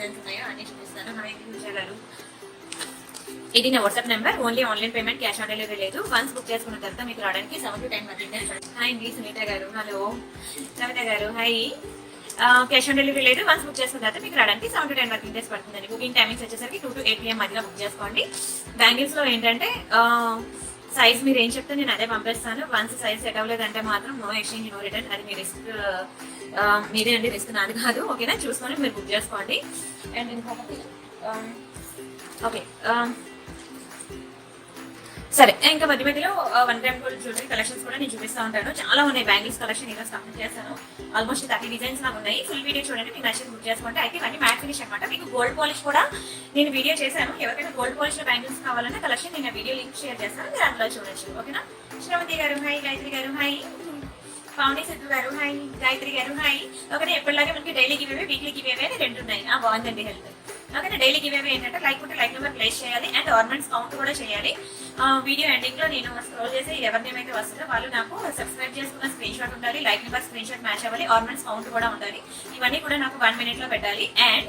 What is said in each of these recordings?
Designs ఉన్నాయో అన్ని చూపిస్తాను. హాయ్ పూజ గారు, ఇది నా WhatsApp number. Only online payment, cash on delivery లేదు. వన్స్ బుక్ చేసుకున్న తర్వాత మీకు రావడానికి 7 to 10 వర్కింగ్ డేస్. హాయ్ అండి సునీత గారు, హలో కవిత గారు, హాయ్. క్యాష్ ఆన్ డెలివరీ లేదు. వన్స్ బుక్ చేసుకున్న తర్వాత మీకు రావడానికి 7 to 10 వర్కింగ్ డేస్ పడుతుందండి. బుకింగ్ టైమింగ్స్ వచ్చేసరికి 2 to 8 PM మధ్యలో బుక్ చేసుకోండి. బ్యాంగిల్స్ లో ఏంటంటే సైజ్ మీరు ఏం చెప్తే నేను అదే పంపిస్తాను. వన్స్ సైజ్ సెట్ అవ్వలేదంటే మాత్రం నో ఎక్స్చేంజ్, నో రిటర్న్. అది మీ రిస్క్, మీదే అండి, రిస్క్ నాది కాదు. ఓకేనా, చూసుకొని మీరు బుక్ చేసుకోండి. అండ్ ఇంకొకటి ఓకే సరే, ఇంకా మధ్య మధ్యలో 1 gram gold జ్యువెలరీ కలెక్షన్స్ కూడా నేను చూపిస్తూ ఉంటాను. చాలా ఉన్నాయి. బ్యాంగిల్స్ కలెక్షన్ ఈరోజు కంప్లీట్ చేస్తాను. ఆల్మోస్ట్ 30 డిజైన్స్ నాకు ఉన్నాయి. ఫుల్ వీడియో చూడండి, మీకు నచ్చింది బుక్ చేసుకుంటే. అయితే ఇవన్నీ మ్యాట్ ఫినిష్ అనమాట. మీకు గోల్డ్ పాలిష్ కూడా నేను వీడియో చేశాను. ఎవరికైనా గోల్డ్ పాలిష్ లో బ్యాంగిల్స్ కావాలన్నా కలెక్షన్ నేను వీడియో లింక్ షేర్ చేస్తాను, మీరు అందులో చూడొచ్చు. ఓకేనా. శ్రవంతి గారు హాయ్, గాయత్రి గారు హాయ్, పావని సిద్ధు గారు హాయ్, గాయత్రి గారు హాయ్. ఓకే, ఎప్పటిలాగే మనకి డైలీ గివేవే, వీక్లీ గివేవే అని 2 ఉన్నాయి. బాగుందండి హెల్త్. ఓకే, డైలీ గివేవే ఏంటంటే లైక్ ఉంటే లైక్ నెంబర్ ప్లేస్ చేయాలి అండ్ ఆర్నమెంట్స్ కౌంట్ కూడా చేయాలి. వీడియో ఎండింగ్ లో నేను స్క్రోల్ చేసి ఎవరి నేమ్ అయితే వస్తుందో వాళ్ళు నాకు సబ్స్క్రైబ్ చేసుకున్న స్క్రీన్ షాట్ ఉండాలి, like number screen shot match అవ్వాలి, ఆర్నమెంట్స్ కౌంట్ కూడా ఉండాలి. ఇవన్నీ కూడా నాకు 1 minute లో పెట్టాలి. అండ్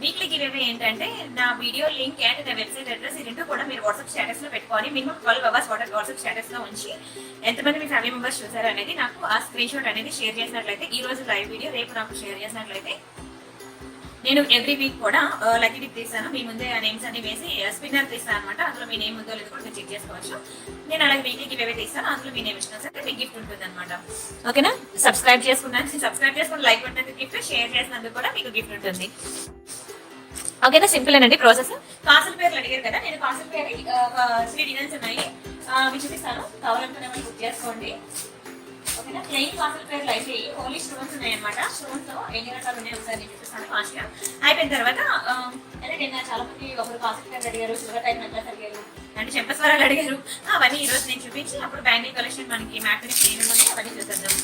వీక్లీ గివేవే ఏంటంటే నా వీడియో లింక్ అండ్ నా వెబ్సైట్ అడ్రస్, ఈ 2 కూడా మీరు వాట్సాప్ స్టేటస్ లో పెట్టుకోవాలి. మినిమం 12 hours వాట్సాప్ స్టేటస్ లో ఉంచి ఎంతమంది మీ ఫ్యామిలీ మెంబర్స్ చూసారు అనేది నాకు ఆ స్క్రీన్ షాట్ అనేది షేర్ చేసినట్లయితే, ఈ రోజు లైవ్ వీడియో రేపు నాకు షేర్ చేసినట్లయితే నేను ఎవ్రీ వీక్ కూడా లక్కీ డిప్ తీస్తాను. మీ ముందే ఆ నేమ్స్ అన్ని వేసి స్పిన్నర్ తీస్తాను అనమాట. అందులో మీ నేమ్ ఉందో లేదో కూడా మీరు చెక్ చేసుకోవచ్చు. నేను అలాగే వీక్లీకి ఇవే తీస్తాను. అందులో మీ నేమ్ ఇచ్చినా సరే మీకు గిఫ్ట్ ఉంటుంది అనమాట. ఓకేనా, సబ్స్క్రైబ్ చేసుకుని లైక్ కొట్టినందుకు గిఫ్ట్, షేర్ చేసినందుకు కూడా మీకు గిఫ్ట్ ఉంటుంది. ఓకేనా, సింపుల్ అండి ప్రాసెస్. కాసుల పేర్లు అడిగారు కదా, నేను కాసుల పేరు 3 డిజైన్స్ ఉన్నాయి, అవి చూపిస్తాను. కావాలనుకునే వాళ్ళు బుక్ చేసుకోండి. ఓకేనా, ప్లెయిన్ కాసుల పేర్లు అయితే ఓన్లీ స్టోన్స్ ఉన్నాయి అనమాట. స్టోన్స్ లో ఎన్ని రకాలు ఉన్నాయి ఒకసారి నేను చూపిస్తాను ఫాస్ట్ గా. అయిపోయిన తర్వాత ఎందుకంటే చాలా మంది ఒకరు కాసుల పేర్లు అడిగారు, సిల్వర్ టైప్ నెక్లెస్ అడిగారు, అంటే చెంపస్వరాలు అడిగారు. అవన్నీ ఈ రోజు నేను చూపించి అప్పుడు బ్యాంగిల్ కలెక్షన్ మనకి మ్యాట్ ఏమేమి అవన్నీ చూసేద్దాం.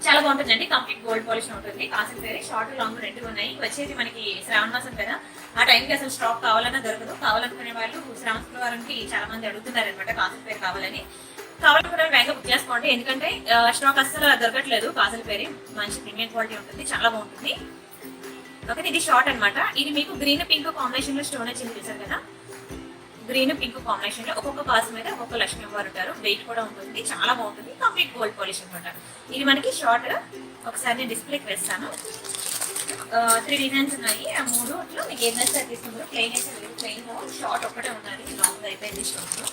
చాలా బాగుంటుందండి. కంప్లీట్ గోల్డ్ పాలిష్ ఉంటుంది. కాసుల పేరు షార్ట్ లాంగ్ 2 ఉన్నాయి. వచ్చేది మనకి శ్రావణ మాసం కదా, ఆ టైంకి అసలు స్టాక్ కావాలన్నా దొరకదు. కావాలనుకునే వాళ్ళు శ్రావణ శుక్రవారంకి చాలా మంది అడుగుతున్నారు అనమాట కాసుల పేరు కావాలని. కావాలనుకునే వేగంగా బుక్ చేసుకోండి, ఎందుకంటే స్టాక్ అస్సలు దొరకట్లేదు. కాసుల పేరు మంచి ప్రీమియం క్వాలిటీ ఉంటుంది, చాలా బాగుంటుంది. ఓకే, ఇది షార్ట్ అనమాట. ఇది మీకు గ్రీన్ పింక్ కాంబినేషన్ లో స్టోన్ వచ్చింది చూసారు కదా. గ్రీన్ పింక్ కాంబినేషన్ లో ఒక్కొక్క కాసు మీద ఒక్కొక్క లక్ష్మీ అమ్మవారు ఉంటారు. వెయిట్ కూడా ఉంటుంది, చాలా బాగుంటుంది. కంప్లీట్ గోల్డ్ పాలిష్ అనమాట. ఇది మనకి షార్ట్. ఒకసారి నేను డిస్ప్లేకి వేస్తాను. 3 డిజైన్స్ ఉన్నాయి. ఆ 3 మీకు ఏదైనా సరే తీసుకుంటారు. ప్లెయిన్ అయితే లేదు, ప్లెయిన్ లో షార్ట్ ఒక్కటే ఉన్నది. లాంగ్ అయిపోయింది షార్ట్ లో.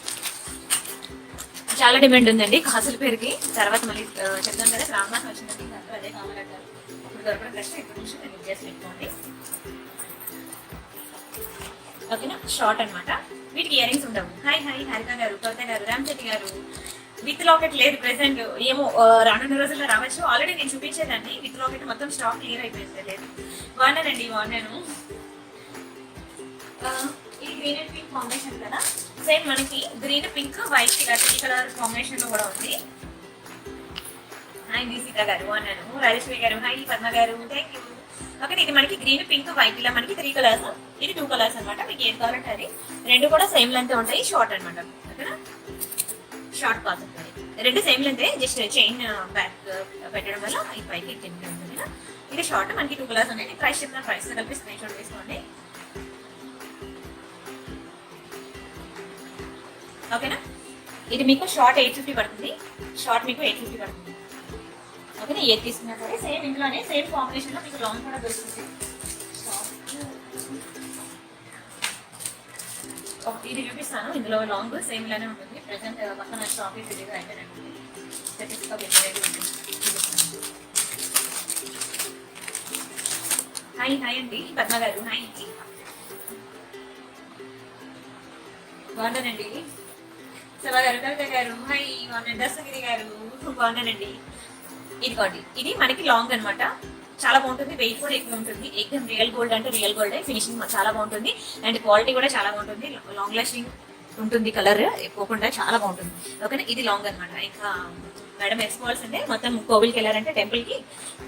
చాలా డిమాండ్ ఉందండి కాసుల పేరుకి. తర్వాత మళ్ళీ చెప్తాం కదా, రామనాథ్ వచ్చిందండి, దాంట్లో అదే కావాలంటారు. ఇప్పుడు దొరకడం కష్టం, ఇప్పుడు నుంచి నేను బుక్ చేసి పెట్టుకోండి. ఓకేనా, షార్ట్ అనమాట. వీటికి ఇయర్ రింగ్స్ ఉండవు. హాయ్ హాయ్ హరిత గారు, కవిత గారు, రామచెట్టి గారు. విత్ లాకెట్ లేదు ప్రెసెంట్, ఏమో రానున్న రోజుల్లో రావచ్చు. ఆల్రెడీ నేను చూపించేదాన్ని విత్ లాకెట్, మొత్తం స్టాక్ క్లియర్ అయిపోయింది. లేదు, బాగున్నానండి, బాగున్నాను. ఇది గ్రీన్ అండ్ పింక్ కాంబినేషన్ కదా, సేమ్ మనకి green pink white 3 colour combination లో కూడా ఉంది. హాయ్ సీత గారు, బాగున్నాను. రాజేశ్వరి గారు హాయ్, పద్మ గారు థ్యాంక్ యూ. ఓకే, ఇది మనకి గ్రీన్ పింక్ వైట్ ఇలా మనకి 3 కలర్స్, ఇది 2 కలర్స్ అనమాట. మీకు ఏది కావాలంటే అది. 2 కూడా సేమ్ లెంత్ ఉంటాయి, షార్ట్ అనమాట. ఓకేనా, షార్ట్ కాదు, 2 same length, just chain back పెట్టడం వల్ల ఈ పైకి కింద ఉంటుంది. ఇది షార్ట్, మనకి 2 కలర్స్ ఉన్నాయి. ప్రైస్ చెప్తాను, ప్రైస్ కలిపి స్క్రీన్ షాట్ తీసుకోండి. ఓకేనా, ఇది మీకు షార్ట్ 850 పడుతుంది. షార్ట్ మీకు 850 పడుతుంది. ఓకేనా, ఏది తీసుకున్నా సరే సేమ్ ఇంట్లోనే సేమ్ కాంబినేషన్ లో మీకు లాంగ్ కూడా దొరుకుతుంది. ఇది చూపిస్తాను, ఇందులో లాంగ్ సేమ్ లానే ఉంటుంది. ప్రెసెంట్ పక్కన స్టాక్ రెడీగా అయిపోయినట్టుంది. హాయ్ హాయ్ అండి పద్మ గారు, హాయ్ బాగున్నానండి. సభ గారు, కవిత గారు హాయ్, బాగున్నాను. దర్శగిరి గారు బాగున్నానండి. ఇదిగోండి, ఇది మనకి లాంగ్ అనమాట. చాలా బాగుంటుంది, వెయిట్ కూడా ఎక్కువ ఉంటుంది. ఎగ్జామ్ రియల్ గోల్డ్ అంటే రియల్ గోల్డ్, ఫినిషింగ్ చాలా బాగుంటుంది అండ్ క్వాలిటీ కూడా చాలా బాగుంటుంది. లాంగ్ లాస్టింగ్ ఉంటుంది, కలర్ ఎక్కువకుండా చాలా బాగుంటుంది. ఓకేనా, ఇది లాంగ్ అనమాట. ఇంకా మేడం వేసుకోవాల్సిందే. మొత్తం కోవిల్కి వెళ్ళారంటే టెంపుల్ కి,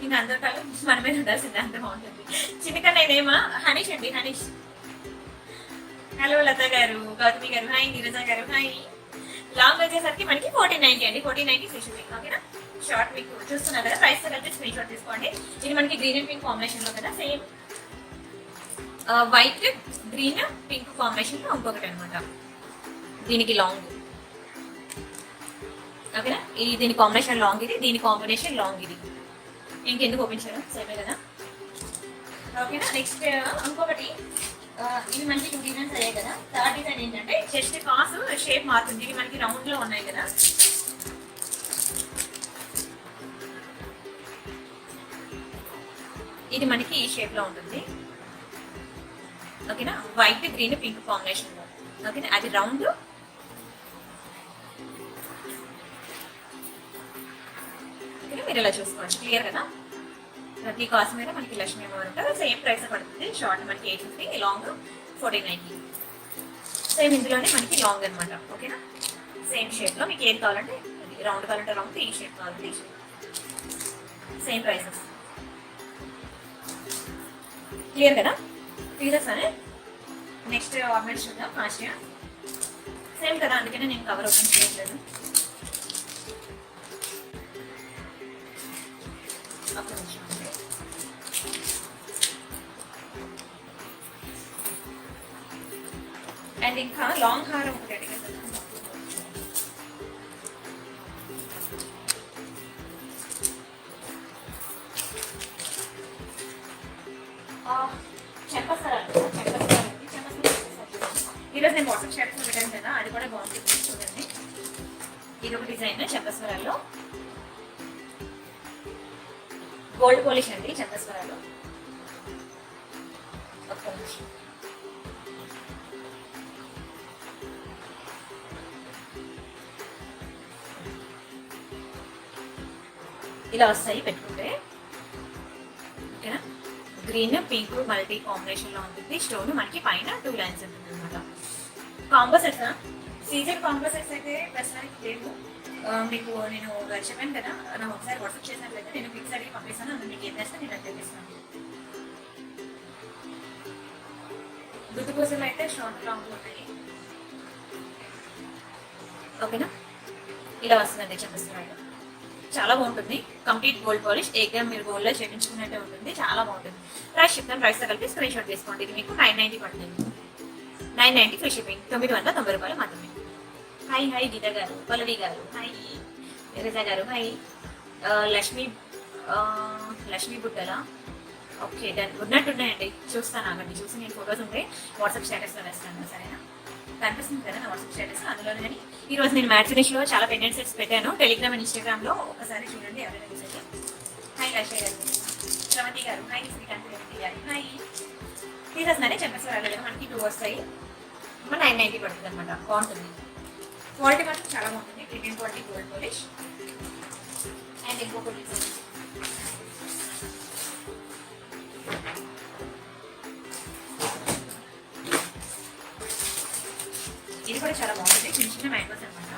ఇంకా అందరి కాలం మన మీద ఉండాల్సిందే, అంత బాగుంటుంది. చిన్నకన్నా ఇదేమా హనీష్ అండి, హనీష్. హలో లత గారు, గౌతమి గారు హాయ్, నీరజ గారు హాయ్. లాంగ్ వచ్చేసరికి మనకి 1490 అండి, 1490 ఫ్రీ షిప్పింగ్. ఓకేనా, షార్ట్ మీకు చూస్తున్నారు కదా, ప్రైస్ కలిపి స్క్రీన్ షాట్ తీసుకోండి. ఇది మనకి గ్రీన్ అండ్ పింక్ కాంబినేషన్ లో కదా, same white green pink combination లో ఇంకొకటి అనమాట. దీనికి లాంగ్, ఓకేనా. దీని కాంబినేషన్ లాంగ్ ఇది, దీని కాంబినేషన్ లాంగ్ ఇది. ఇంకెందుకు ఓపెన్ చేయడం, సేమే కదా, ఓకేనా. నెక్స్ట్ ఇంకొకటి, ఇవి మనకి 2 డిజైన్స్ అయ్యాయి కదా. థర్డ్ డిజైన్ ఏంటంటే చెస్ట్ కాస్ షేప్ మారుతుంది. ఇవి మనకి రౌండ్ లో ఉన్నాయి కదా. ఇది మనకి ఈ షేప్ లో ఉంటుంది, ఓకేనా. వైట్ గ్రీన్ పింక్ కాంబినేషన్ లో, ఓకేనా. అది రౌండ్, మీరు ఇలా చూసుకోవచ్చు, క్లియర్ కదా. ప్రతి కాస్ట్ మీద మనకి లక్ష్మీ అమ్మవారు సేమ్ ప్రైస్ పడుతుంది. షార్ట్ మనకి 850, లాంగ్ 1490. సేమ్ ఇందులోనే మనకి లాంగ్ అనమాట, ఓకేనా. సేమ్ షేప్ లో మీకు ఏది కావాలంటే రౌండ్ కావాలంటే రౌండ్, ఈ షేప్ కావాలంటే ఈ షేప్, సేమ్ ప్రైసెస్. క్లియర్ కదా, పీసెస్ అనే. నెక్స్ట్ ఆర్నమెంట్స్ చూద్దాం ఫాస్ట్. సేమ్ కదా, అందుకనే నేను కవర్ ఓపెన్ చేయట్లేదు. అండ్ ఇంకా లాంగ్ హారం ఒకటి అడిగారు, ఈరోజు నేను వాట్సాప్ షాట్ పెట్టాను కదా, అది కూడా బాగుంటుంది చూడండి. ఇది ఒక డిజైన్ చంపస్వరాల్లో, గోల్డ్ పాలిష్ అండి చంపస్వరాలు. ఇలా వస్తాయి పెట్టుకుంటే, ఓకేనా. గ్రీన్ పింక్ మల్టీ కాంబినేషన్ లో ఉంటుంది. స్టోన్ మనకి పైన 2 లైన్స్ ఉంటుంది అనమాట. Combo sets, CZ combo sets అయితే ప్రస్తుతానికి లేవు. మీకు నేను చెప్పాను కదా, నాకు ఒకసారి వాట్సాప్ చేసినట్లయితే నేను ఫిక్స్ అడిగి పంపిస్తాను. అందులో మీకు ఏం చేస్తే నేను అట్లా చేస్తాను. గుర్తు పూసలు అయితే షార్ట్ లాంగ్ ఉంటాయి, ఓకేనా. ఇలా వస్తుందండి చెప్పేస్తున్నాడు, చాలా బాగుంటుంది. కంప్లీట్ గోల్డ్ పాలిష్, ఏకం మీరు గోల్డ్ లో చేయించుకున్నట్టే ఉంటుంది, చాలా బాగుంటుంది. ప్రైస్ చెప్తాను, ప్రైస్ కలిపి స్క్రీన్ షాట్ తీసుకోండి. ఇది మీకు 990 పడుతుంది. 990 ఫ్రీ షిప్పింగ్, 990 రూపాయలు మాత్రమే. హాయ్ హాయ్ గీత గారు, పల్లవి గారు, హాయ్ రిజా గారు, హాయ్ లక్ష్మీ బుట్టలా. ఓకే దాన్ని ఉన్నట్టున్నాయండి, చూస్తాను ఆగండి. చూసి నేను ఫొటోస్ ఉంటే వాట్సాప్ స్టేటస్లో వేస్తాను, సరేనా. కనిపిస్తుంది కదా నా వాట్సాప్ స్టేటస్, అందులో. కానీ ఈ రోజు నేను మ్యాట్ ఫినిష్లో చాలా పెండెంట్ సెట్స్ పెట్టాను టెలిగ్రామ్ అండ్ ఇన్స్టాగ్రామ్లో, ఒకసారి చూడండి ఎవరైనా చూసేది. హాయ్ రాజయ్య గారు, శ్రవంతి గారు, హాయ్ శ్రీకాంత్ గారు, హాయ్. తీసేస్తున్నానే చెప్పేసి మనకి 2 వస్తాయి. 990 పడుతుంది అనమాట, బాగుంటుంది. క్వాలిటీ మాత్రం చాలా బాగుంటుంది, premium quality gold polish. And ఇంకొకటి ఇది కూడా చాలా బాగుంటుంది, చిన్న చిన్న మ్యాంగోస్ అనమాట.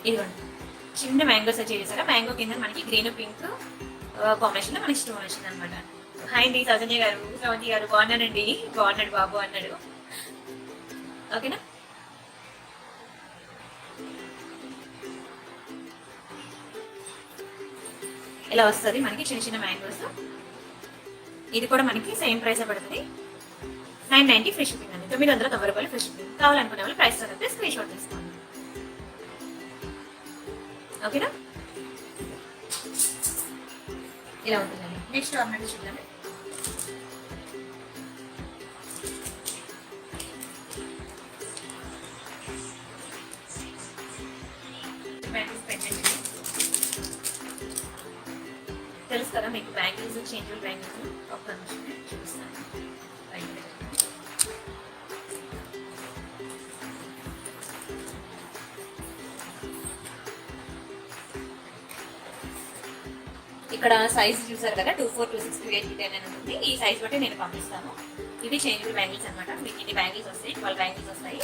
ఇదిగోండి చిన్న మ్యాంగోస్ వచ్చి చేశారా. మ్యాంగో కింద మనకి గ్రీన్ పింక్ కాంబినేషన్ లో మనకి స్టోన్ వచ్చింది అనమాట. హాయ్ అండి సౌజన్య గారు, శ్రవంతి గారు, బాగున్నానండి. బాగున్నాడు బాబు అన్నాడు, ఓకేనా. ఇలా వస్తుంది మనకి చిన్న చిన్న మ్యాంగోస్. ఇది కూడా మనకి సేమ్ ప్రైస్ పడుతుంది, 990 ఫ్రీ షిప్పింగ్ అండి. 990 రూపాయలు ఫ్రీ షిప్పింగ్. కావాలనుకునే వాళ్ళు ప్రైస్ చదివితే స్క్రీన్ షాట్ తీసుకోండి, ఓకేనా. ఇలా ఉంటుందండి. నెక్స్ట్ ఆర్నమెంట్ చూద్దాం. తెలుసు కదా మీకు బ్యాంగిల్స్, చేంజుల్ బ్యాంగిల్స్. ఒక్క నిమిషం చూపిస్తాను. ఇక్కడ సైజ్ చూసారు కదా, 24, 26, 28, 10 అని ఉంటుంది. ఈ సైజ్ బట్టి నేను పంపిస్తాను. ఇవి చేంజుల్ బ్యాంగిల్స్ అనమాట. మీకు ఇన్ని బ్యాంగిల్స్ వస్తాయి, 12 బ్యాంగిల్స్ వస్తాయి.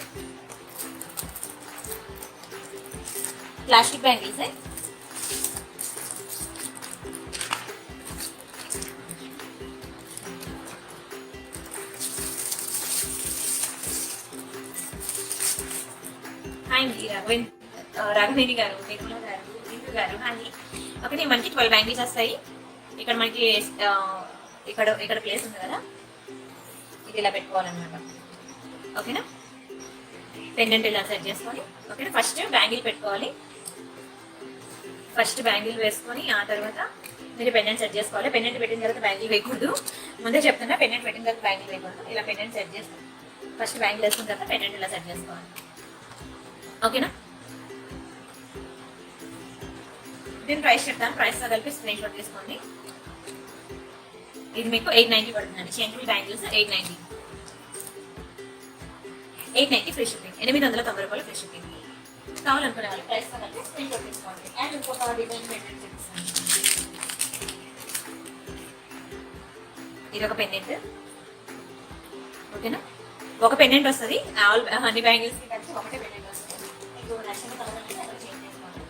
Plastic bangles. హాయ్ రాఘవేణి గారు, నిర్మలా గారు, ఇందు గారు అని ఓకే. మనకి 12 బ్యాంగిల్స్ వస్తాయి. ఇక్కడ మనకి ఇక్కడ ఇక్కడ ప్లేస్ ఉంది కదా, ఇది ఇలా పెట్టుకోవాలన్నమాట. ఓకేనా, పెండెంట్ ఇలా సెట్ చేసుకొని ఓకేనా. ఫస్ట్ బ్యాంగిల్ పెట్టుకోవాలి, ఫస్ట్ బ్యాంగిల్ వేసుకొని ఆ తర్వాత మీరు పెండెంట్ సెట్ చేసుకోవాలి. పెండెంట్ పెట్టిన తర్వాత బ్యాంగిల్ వేయకూడదు, ముందే చెప్తున్నా. పెండెంట్ పెట్టిన తర్వాత బ్యాంగిల్ వేయకూడదు. ఇలా పెండెంట్ సెట్ చేసుకోవాలి. ఫస్ట్ బ్యాంగిల్ వేసుకున్న తర్వాత పెండెంట్ ఇలా సెట్ చేసుకోవాలి. ఓకేనా, దీని ప్రైస్ చెప్తాను. ప్రైస్తో కలిపి స్క్రీన్ షాట్ తీసుకోండి. ఇది మీకు 890 పడుతుందండి. Changeable bangles 890. 890 free shipping. 890 రూపాయలు ఫ్రీ షిప్పింగ్. కావాలనుకునే వాళ్ళు ప్రైస్తో కలిపి స్క్రీన్ షాట్ తీసుకోండి. అండ్ ఇంకొక డిజైన్ పెండెంట్ చూపిస్తాను. ఇది ఒక పెండెంట్ ఓకేనా. ఒక పెండెంట్ వస్తుంది, అన్ని బ్యాంగిల్స్ కి కలిసి ఒకటే పెండెంట్ వస్తుంది. మీకు నచ్చిన కలర్ అనేది అక్కడ చేంజ్ చేసుకోవాలి.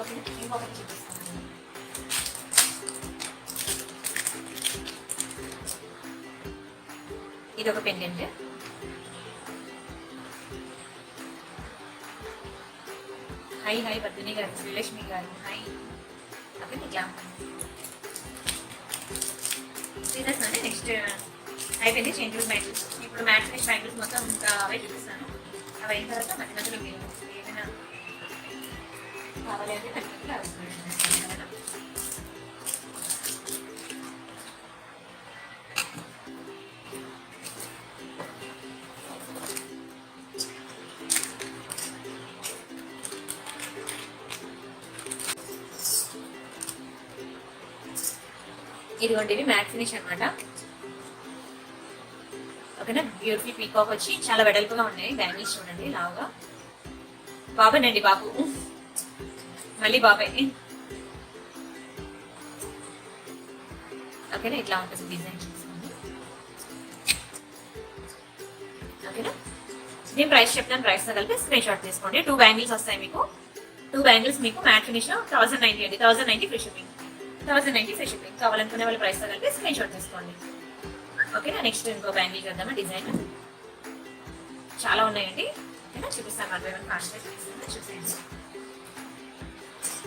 ఓకేనా, ఇంకొకటి చూపిస్తాను. ఇది ఒక పెండెంట్. హై హై పద్మిని గారు, శ్రీలక్ష్మి గారు హై. ఓకే, ఇట్లా తీసేస్తాను. నెక్స్ట్ అయిపోయింది చేంజబుల్ బ్యాంగిల్స్. ఇప్పుడు మ్యాట్ ఫినిష్ బ్యాంగిల్స్ మొత్తం అవే చూపిస్తాను. అవి అయిన తర్వాత మధ్య మధ్యలో మీరు ఏమైనా కావాలి అంటే మధ్య మధ్యలో అవసరం. ఇదిగోండి, ఇవి మ్యాట్ ఫినిష్ అనమాట. ఓకేనా, బ్యూటిఫుల్ పీకాక్ వచ్చి చాలా వెడల్పుగా ఉన్నాయి బ్యాంగిల్స్. చూడండి లావుగా. బాబేనండి, బాబు మళ్ళీ బాబాయ్. ఓకేనా, ఇట్లా ఉంటుంది డిజైన్. ఓకేనా, నేను ప్రైస్ చెప్తాను. ప్రైస్తో కలిపి స్క్రీన్ షాట్ తీసుకోండి. 2 బ్యాంగిల్స్ వస్తాయి మీకు. 2 బ్యాంగిల్స్ మీకు మ్యాట్ ఫినిష్ 1090 అండి. 1090 ఫ్రీ షిప్పింగ్. 1090 free shipping. కావాలనుకునే వాళ్ళ ప్రైస్తో కలిపి స్క్రీన్ షాట్ తీసుకోండి. ఓకేనా, నెక్స్ట్ ఇంకో బ్యాంగిల్ చేద్దామా. డిజైన్ చాలా ఉన్నాయండి. ఓకేనా, చూపిస్తాను. చూసేయండి.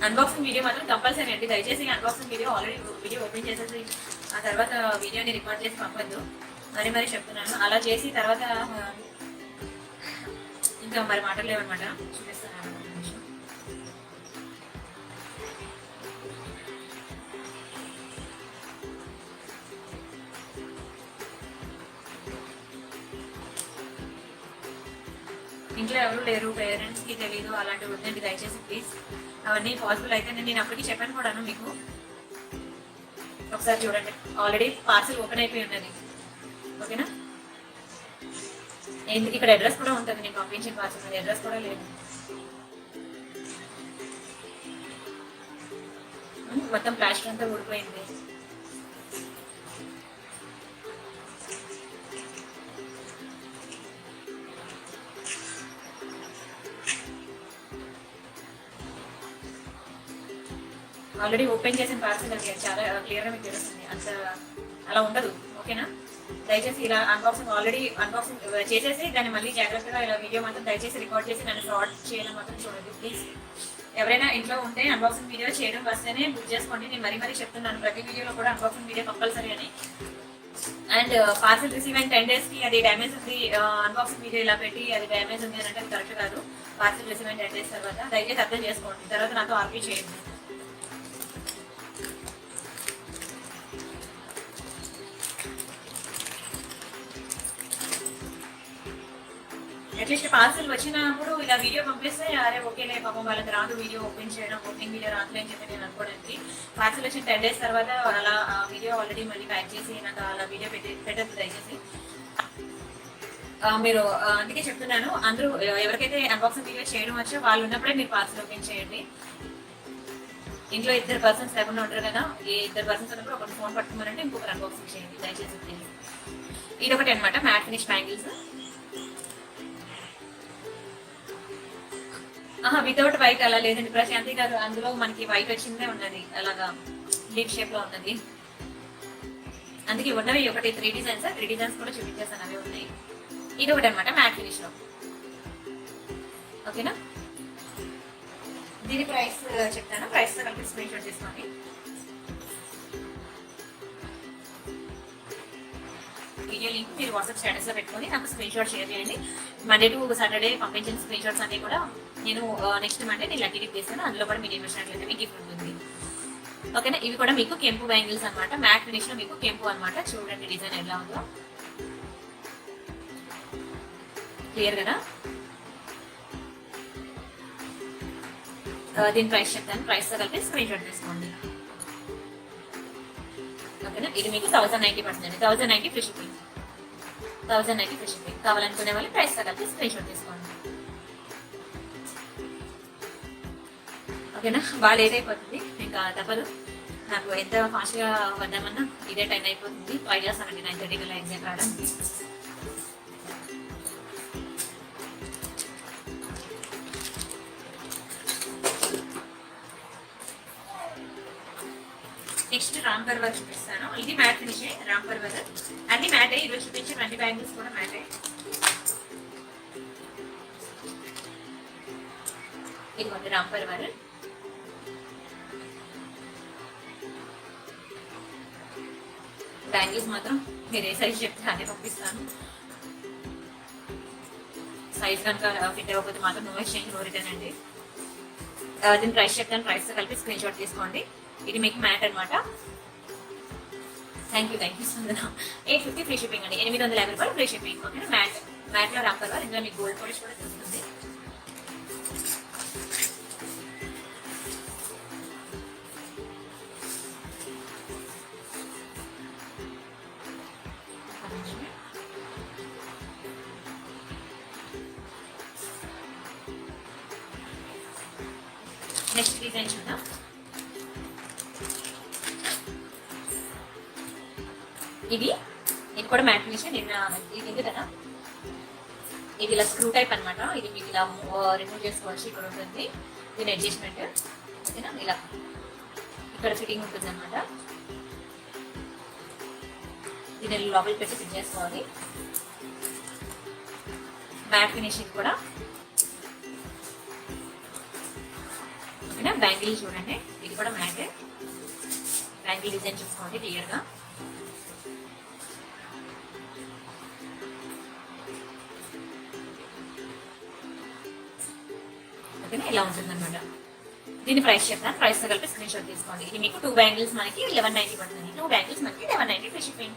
అన్బాక్సింగ్ వీడియో మాత్రం కంపల్సరీ అండి. దయచేసి అన్బాక్సింగ్ ఆల్రెడీ వీడియో ఓపెన్ చేసేసి ఆ తర్వాత వీడియోని రికార్డ్ చేసి పంపొద్దు. మరీ చెప్తున్నాను. అలా చేసి తర్వాత ఇంకా మరి మాటలు లేవన్నమాట. చూపిస్తాను. ఇంట్లో ఎవరు లేరు, పేరెంట్స్కి తెలీదు, అలాంటివి వద్దండి దయచేసి ప్లీజ్. అవన్నీ పాసిబుల్ అయితే నేను అప్పటికి చెప్పాను కూడాను మీకు. ఒకసారి చూడండి, ఆల్రెడీ పార్సిల్ ఓపెన్ అయిపోయి ఉన్నది. ఓకేనా, ఇక్కడ అడ్రస్ కూడా ఉంటుంది. నేను పంపించిన పార్సిల్ అడ్రస్ కూడా లేదు. మొత్తం ప్లాస్టర్ అంతా ఊడిపోయింది. ఆల్రెడీ ఓపెన్ చేసిన పార్సిల్ అది చాలా క్లియర్గా మీకు తెలుస్తుంది. అంత అలా ఉండదు. ఓకేనా, దయచేసి ఇలా అన్బాక్సింగ్ చేసేసి దాన్ని మళ్ళీ జాగ్రత్తగా ఇలా వీడియో మాత్రం దయచేసి రికార్డ్ చేసి నన్ను ఫ్రాడ్ చేయాలని మాత్రం చూడండి ప్లీజ్. ఎవరైనా ఇంట్లో ఉంటే అన్బాక్సింగ్ వీడియో చేయడం వస్తేనే బుక్ చేసుకోండి. నేను మరీ చెప్తున్నాను, ప్రతి వీడియోలో కూడా అన్బాక్సింగ్ వీడియో కంపల్సరీ అని. అండ్ పార్సిల్ రిసీవ్ అయిన 10 days కి అది డ్యామేజ్ ఉంది, అన్బాక్సింగ్ వీడియో ఇలా పెట్టి అది డ్యామేజ్ ఉంది అని అంటే అది కరెక్ట్ కాదు. పార్సిల్ రిసీవ్ అయిన 10 days తర్వాత దయచేసి అర్థం చేసుకోండి. తర్వాత నాతో ఆర్పీ చేయండి. అట్లీస్ట్ పార్సిల్ వచ్చినప్పుడు ఇలా వీడియో పంపిస్తే అరే ఓకేలే పాపం వాళ్ళకి రాదు వీడియో ఓపెన్ చేయడం, ఓపెనింగ్ వీడియో రాదు అని చెప్పి నేను అనుకోవడానికి. పార్సిల్ వచ్చిన 10 days తర్వాత అలా వీడియో ఆల్రెడీ మళ్ళీ ప్యాక్ చేసి నాకు అలా వీడియో పెట్టద్దు దయచేసి. మీరు అందుకే చెప్తున్నాను, అందరూ ఎవరికైతే అన్బాక్సింగ్ వీడియో చేయడం వచ్చో వాళ్ళు ఉన్నప్పుడే మీరు పార్సిల్ ఓపెన్ చేయండి. ఇంట్లో 2 persons లేకుండా ఉంటారు కదా, ఈ 2 persons ఉన్నప్పుడు ఒకటి ఫోన్ పట్టుకున్నారంటే ఇంకొకరు అన్బాక్సింగ్ చేయండి దయచేసి. ఇది ఒకటి అనమాట matte finish bangles. Without white అలా లేదండి ప్రశాంతి గారు, అందులో మనకి వైట్ వచ్చిందే ఉన్నది, అలాగా లీఫ్ షేప్ లో ఉన్నది. అందుకే ఉన్నవి ఒకటి 3 designs, 3 designs కూడా చూపించేస్తాను, అవి ఉన్నాయి. ఇది ఒకటి అనమాట మ్యాట్ ఫినిష్ లో. ఓకేనా. దీని ప్రైస్ చెప్తాను, ప్రైస్ తో కలిపి స్క్రీన్ షాట్ తీసుకోండి. వీడియో లింక్ మీరు వాట్సాప్ స్టేటస్ లో పెట్టుకొని నాకు స్క్రీన్ షాట్ షేర్ చేయండి. మండే టు సాటర్డే పంపించిన స్క్రీన్ షాట్స్ అన్ని కూడా నేను నెక్స్ట్ మండే నేను లక్కీ గిఫ్ట్ చేస్తాను. అందులో కూడా మీరు ఇన్వెస్ట్మెంట్ మీకు గిఫ్ట్ ఉంటుంది. ఓకేనా. ఇవి కూడా మీకు కెంపు బ్యాంగిల్స్ అనమాట, మ్యాట్ ఫినిష్ లో మీకు కెంపు అనమాట. చూడండి డిజైన్ ఎలా ఉందో, క్లియర్ కదా. దీని ప్రైస్ చెప్తాను, ప్రైస్ తో కలిపి స్క్రీన్ షాట్ తీసుకోండి. ఓకేనా. ఇది మీకు 1090 పడుతుంది. 1090 ఫ్రీ షిప్పింగ్. 1090 free shipping. కావాలనుకునే వాళ్ళు ప్రైస్ తో కలిపి స్క్రీన్ షాట్ తీసుకోండి. ఓకేనా. బాగా లేట్ అయిపోతుంది, ఇంకా తప్పదు. నాకు ఎంత ఫాస్ట్ గా వద్దామన్నా ఇదే టైం అయిపోతుంది. ట్రై చేస్తానండి 9:30 కల్లా ఎగ్జాక్ట్ రావడానికి. నెక్స్ట్ రాంపర్ వర్క్ చూపిస్తాను. ఇది మ్యాట్ ఫినిష్ రాంపర్ వర్క్, అన్ని మ్యాట్. ఈరోజు చూపించిన అన్ని బ్యాంగిల్స్ కూడా మ్యాట్. ఇది రాంపర్ వర్క్. బ్యాంగిల్స్ మాత్రం మీరు ఏ సైజ్ చెప్తే అదే పంపిస్తాను. సైజ్ కనుక ఫిట్ అవ్వకపోతే మాత్రం నో ఎక్స్చేంజ్ నో రిటర్న్ అండి. దీని ప్రైస్ చెప్తాను, ప్రైస్ తో కలిపి స్క్రీన్ షాట్ తీసుకోండి. ఇది మీకు మ్యాట్ అనమాట. థ్యాంక్ యూ సందన. 850 ఫ్రీ షిప్పింగ్ అండి. 850 రూపాయలు ఫ్రీ షిప్పింగ్. ఓకేనా. మ్యాట్ లో రాంపర్ వర్క్. ఇందులో మీకు గోల్డ్ పాలిష్ కూడా దొరుకుతుంది. నెక్స్ట్ డిజైన్ చూద్దాం. ఇది కూడా మ్యాట్ ఫినిష్. ఇది కదా, ఇది ఇలా స్క్రూ టైప్ అనమాట. ఇది మీకు ఇలా రిమూవ్ చేసుకోవచ్చు. ఇక్కడ ఉంటుంది దీని అడ్జస్ట్మెంట్. ఓకేనా. ఇలా ఇక్కడ ఫిట్టింగ్ ఉంటుంది అనమాట. దీని లోపల పెట్టి ఫిట్ చేసుకోవాలి. మ్యాట్ ఫినిష్ ఇది కూడా. ఓకేనా. బ్యాంగిల్ చూడండి, ఇది కూడా మ్యాట్. బ్యాంగిల్ డిజైన్ చూసుకోండి క్లియర్ గా. ఓకేనా. ఇలా ఉంటుంది అనమాట. దీని ప్రైస్ చెప్తాను, ప్రైస్ తో కలిపి స్క్రీన్ షాట్ తీసుకోండి. ఇది మీకు 2 బ్యాంగిల్స్ మనకి 1190 పడుతుంది. 2 బ్యాంగిల్స్ మనకి 1190 ఫ్రీ షిప్పింగ్.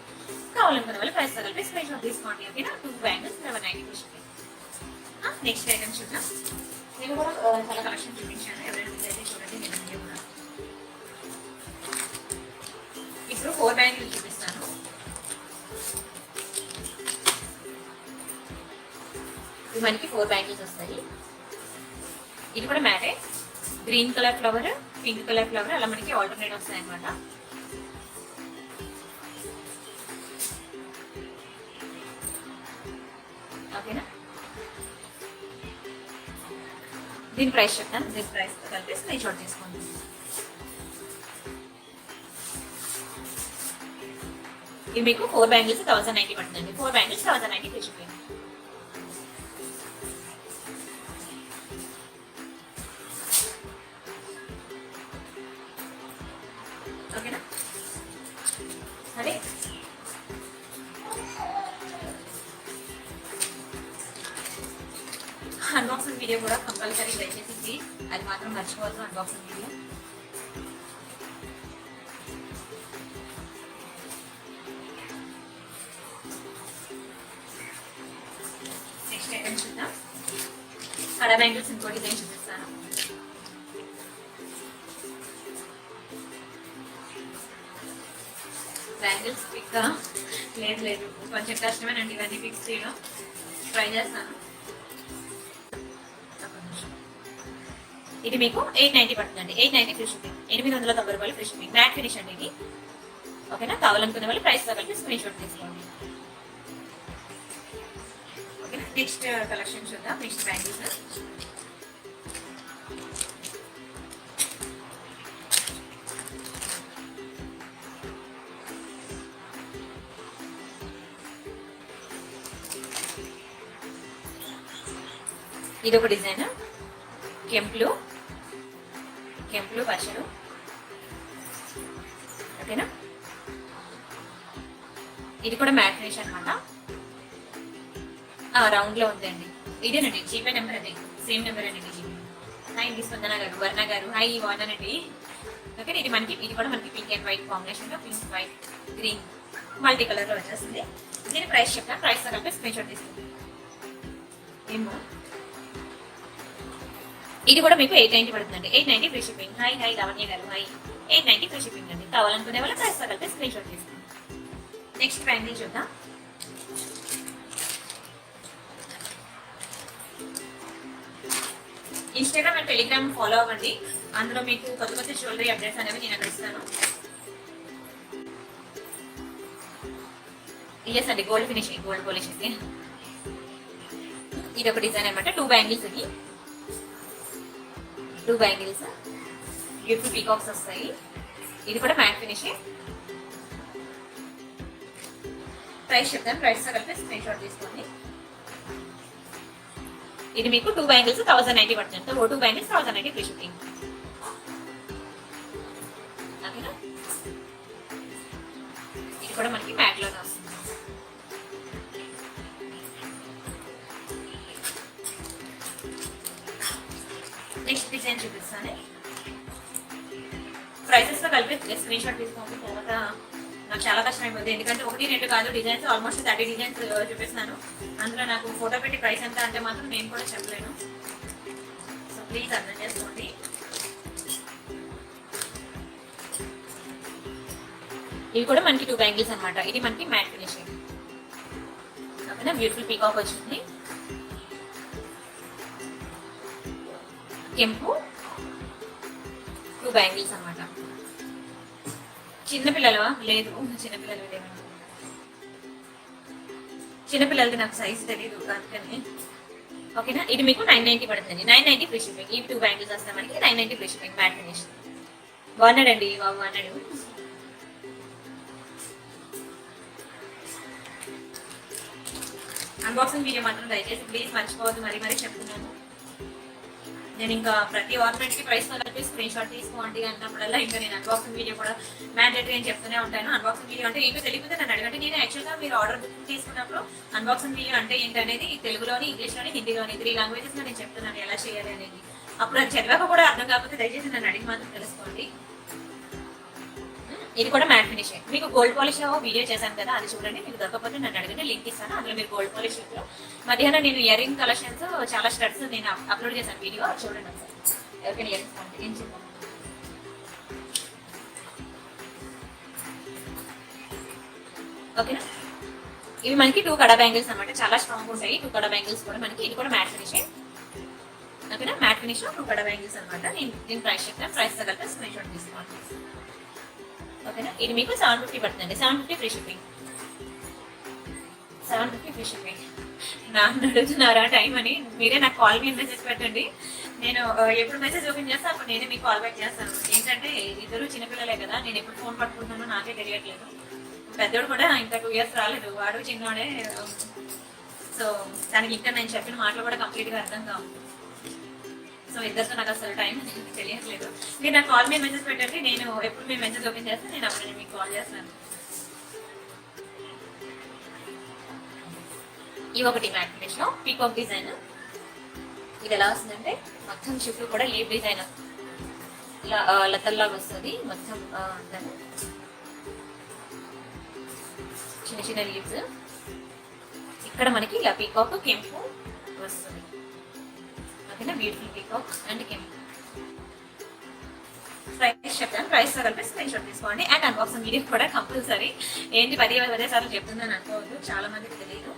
కావాలనుకున్న వాళ్ళు ప్రైస్ తో కలిపి స్క్రీన్ షాట్ తీసుకోండి. ఓకేనా. 2 bangles 1190 free shipping. Next item చూద్దాం. నేను కూడా చాలా కలెక్షన్ చూపించాను, ఎవరైనా అయితే చూడండి. నేను కూడా ఇప్పుడు 4 బ్యాంగిల్స్ చూపిస్తాను. ఇవి మనకి 4 బ్యాంగిల్స్ వస్తాయి. ఇది కూడా మ్యాటే. Green colour flower, pink colour flower, అలా మనకి ఆల్టర్నేట్ వస్తాయి అనమాట. ఓకేనా. దీని ప్రైస్ చెప్తాను, దీని ప్రైస్ కలిపి స్క్రీన్ షాట్ తీసుకోండి. ఇది మీకు 4 బ్యాంగిల్స్ 1090 పడుతుందండి. 4 బ్యాంగిల్స్ 1090 తెచ్చిపోయింది. ఓకేనా. సరే, అన్బాక్సింగ్ వీడియో కూడా కంపల్సరీ దయచేసి అది మాత్రం మర్చిపోవద్దు. అన్బాక్సింగ్ వీడియో నెక్స్ట్ ఐటమ్ చూద్దాం. కడా బ్యాంగిల్స్ ఇంకో డిజైన్ చూపిస్తాను. బ్యాంగిల్స్ పిక్ లేదు, కొంచెం కష్టమేనండి ఇవన్నీ పిక్స్ చేయడం. ట్రై చేస్తాను. ఇది మీకు 890 పడుతుందండి. 890 ఫ్రీ షిప్పింగ్. 890 రూపాయలు ఫ్రీ షిప్పింగ్. మ్యాట్ ఫినిష్ అండి ఇది. ఓకేనా. కావాలనుకునే వాళ్ళు ప్రైస్ తో కలిపి స్క్రీన్ షాట్ తీసుకోండి. ఓకేనా. నెక్స్ట్ కలెక్షన్ చూద్దాం. Next bangles. ఇది ఒక డిజైన్, కెంపులు పచ్చలు. ఓకేనా, ఇది కూడా మ్యాట్ ఫినిష్ అనమాట. రౌండ్ లో ఉందండి. ఇదేనండి జీపే నెంబర్, అదే సేమ్ నెంబర్ అండి జీపే. హాయ్ అండి స్పందన గారు, వర్ణ గారు, హాయ్ బాగున్నానండి. ఓకే, ఇది కూడా మనకి పింక్ అండ్ వైట్ కాంబినేషన్ లో, pink white green multi colour లో వచ్చేస్తుంది. దీని ప్రైస్ చెప్తాను, ప్రైస్ తో కలిపి స్క్రీన్ షాట్ తీసుకుంది. ఏమో ఇది కూడా మీకు 890 పడుతుందండి. 890 ఫ్రీ షిప్పింగ్. హాయ్ లావణ్య గారు, హాయ్. 890 ఫ్రీ షిప్పింగ్ అండి. కావాలనుకునే వాళ్ళ ప్రైస్ తో కలిపి స్క్రీన్ షాట్ తీసుకుంది. నెక్స్ట్ బ్యాంగిల్ చూద్దాం. ఇన్స్టాగ్రామ్ అండ్ టెలిగ్రామ్ ఫాలో అవ్వండి. అందులో మీకు కొత్త జ్యువెలరీ అప్డేట్స్ అనేవి నేను అక్కడ ఇస్తాను. ఎస్ అండి, గోల్డ్ ఫినిషింగ్, గోల్డ్ పాలిష్. ఇది ఒక డిజైన్ అనమాట. 2 బ్యాంగిల్స్, ఇది 2 బ్యాంగిల్స్ బ్యూటిఫుల్ పీకాక్స్ వస్తాయి. ఇది కూడా మ్యాట్ ఫినిషింగ్. ప్రైస్ చెప్తాను, ప్రైస్ తో కలిపి స్క్రీన్ షాట్ తీసుకోండి. ఇది మీకు 2 బ్యాంగిల్స్ 1090 పడుతుంది. 2 బ్యాంగిల్స్ 1090 ఫ్రీ షిప్పింగ్. ఇది కూడా మనకి మ్యాట్ లోనే వస్తుంది. నెక్స్ట్ డిజైన్ చూపిస్తాను. ప్రైసెస్ తో కలిపి స్క్రీన్ షాట్ తీసుకోండి. తర్వాత నాకు చాలా కష్టం అయిపోతుంది, ఎందుకంటే 1, 2 కాదు డిజైన్స్, ఆల్మోస్ట్ 30 డిజైన్స్ చూపిస్తున్నాను. అందులో నాకు ఫోటో పెట్టి ప్రైస్ ఎంత అంటే మాత్రం నేను కూడా చెప్పలేను. సో ప్లీజ్ అర్థం చేసుకోండి. ఇవి కూడా మనకి 2 బ్యాంగిల్స్ అనమాట. ఇది మనకి మ్యాట్ ఫినిషింగ్. ఓకేనా, బ్యూటిఫుల్ పీకాక్ వచ్చింది. కెంపు 2 బ్యాంగిల్స్ అనమాట. చిన్నపిల్లలు లేదు, చిన్నపిల్లలు లేవండి. చిన్నపిల్లలది నాకు సైజ్ తెలియదు అందుకని. ఓకేనా, ఇది మీకు 990 పడుతుంది. 990 ఫ్రీ షిప్పింగ్. ఇవి 2 బ్యాంగిల్స్ వస్తాయి మనకి. 990 ఫ్రీ షిప్పింగ్, మ్యాట్ ఫినిష్. బాగున్నాడండి బాబు, అన్నాడు. అన్బాక్సింగ్ వీడియో మాత్రం దయచేసి ప్లీజ్ మర్చిపోవద్దు, మరీ చెప్తున్నాను. నేను ఇంకా ప్రతి ఆర్నమెంట్ కి ప్రైస్ కలిపి స్క్రీన్ షాట్ తీసుకోండి అన్నప్పుడల్లా ఇంకా నేను అన్బాక్సింగ్ వీడియో కూడా మ్యాండేటరీ అని చెప్తూనే ఉంటాను. అన్బాక్సింగ్ వీడియో అంటే ఏంటో తెలియదు నన్ను అడగండి. నేను యాక్చువల్గా మీరు ఆర్డర్ బుక్ తీసుకున్నప్పుడు అన్బాక్సింగ్ వీడియో అంటే ఏంటనేది తెలుగులోని, ఇంగ్లీష్లోని, హిందీలోని 3 లాంగ్వేజెస్ లో నేను చెప్తున్నాను ఎలా చేయాలి అనేది. అప్పుడు అది చదివాక కూడా అర్థం కాకపోతే దయచేసి నన్ను అడిగి మాత్రం తెలుసుకోండి. ఇది కూడా మ్యాట్ ఫినిష్. మీకు గోల్డ్ పాలిష్ వీడియో చేశాను కదా, అది చూడండి. మీకు దొరకకపోతే నన్ను అడిగితే లింక్ ఇస్తాను. అందులో మీరు గోల్డ్ పాలిష్ మధ్యాహ్నం నేను ఇయర్ రింగ్ కలెక్షన్స్ చాలా స్టడ్స్ నేను అప్లోడ్ చేశాను వీడియో, చూడండి ఒకసారి. ఎవరికైనా ఇయర్ రింగ్స్ అంటే ఏం చేద్దాం. ఓకేనా, ఇవి మనకి 2 కడా బ్యాంగిల్స్ అనమాట. చాలా స్ట్రాంగ్ ఉంటాయి 2 కడా బ్యాంగిల్స్ కూడా మనకి. ఇది కూడా మ్యాట్ ఫినిష్. ఓకేనా, మ్యాట్ ఫినిష్ 2 కడా బ్యాంగిల్స్ అనమాట. నేను దీని ప్రైస్ చెప్తాను, ప్రైస్ తో కలిపి స్క్రీన్ షాట్ తీసుకోండి. ఓకేనా, ఇది మీకు 750 పడుతుంది. 750 ఫ్రీ షిప్పింగ్. 750 free shipping. నాకు అడుగుతున్నారా టైం అని? మీరే నాకు కాల్ మీద మెసేజ్ పెట్టండి. నేను ఎప్పుడు మెసేజ్ ఓపెన్ చేస్తాను అప్పుడు నేనే మీకు కాల్ బ్యాక్ చేస్తాను. ఏంటంటే ఇద్దరు చిన్నపిల్లలే కదా, నేను ఎప్పుడు ఫోన్ పట్టుకుంటున్నానో నాకే తెలియట్లేదు. పెద్దోడు కూడా ఇంకా 2 ఇయర్స్ రాలేదు, వాడు చిన్నోడే. సో దానికి ఇంకా నేను చెప్పిన మాటలు కూడా కంప్లీట్గా అర్థం కావు. సో ఇద్దరితో నాకు అసలు టైం తెలియట్లేదు. మీరు నాకు కాల్ మీద మెసేజ్ పెట్టండి, నేను ఎప్పుడు మీ మెసేజ్ ఓపెన్ చేస్తే నేను అప్పుడు మీకు కాల్ చేస్తాను. ఇవి ఒకటి మ్యాట్ ఫినిష్ లో పీకాక్ డిజైన్. ఇది ఎలా వస్తుందంటే మొత్తం చుట్టూ కూడా లీవ్ డిజైన్ ఇలా లతల్లాగా వస్తుంది మొత్తం. చిన్న చిన్న లీవ్స్. ఇక్కడ మనకి ఇలా పీకాక్ కెంపు వస్తుంది. ఓకేనా, బ్యూటిఫుల్ పీకాక్ అండ్ కెంపు. ప్రైస్ చెప్తాను, ప్రైస్ తో కలిపి స్క్రీన్ షాట్ తీసుకోండి. అండ్ అన్బాక్సింగ్ వీడియో కూడా కంపల్సరీ. ఏంటి 10 సార్లు చెప్తుందని అనుకోవద్దు, చాలా మందికి తెలియదు.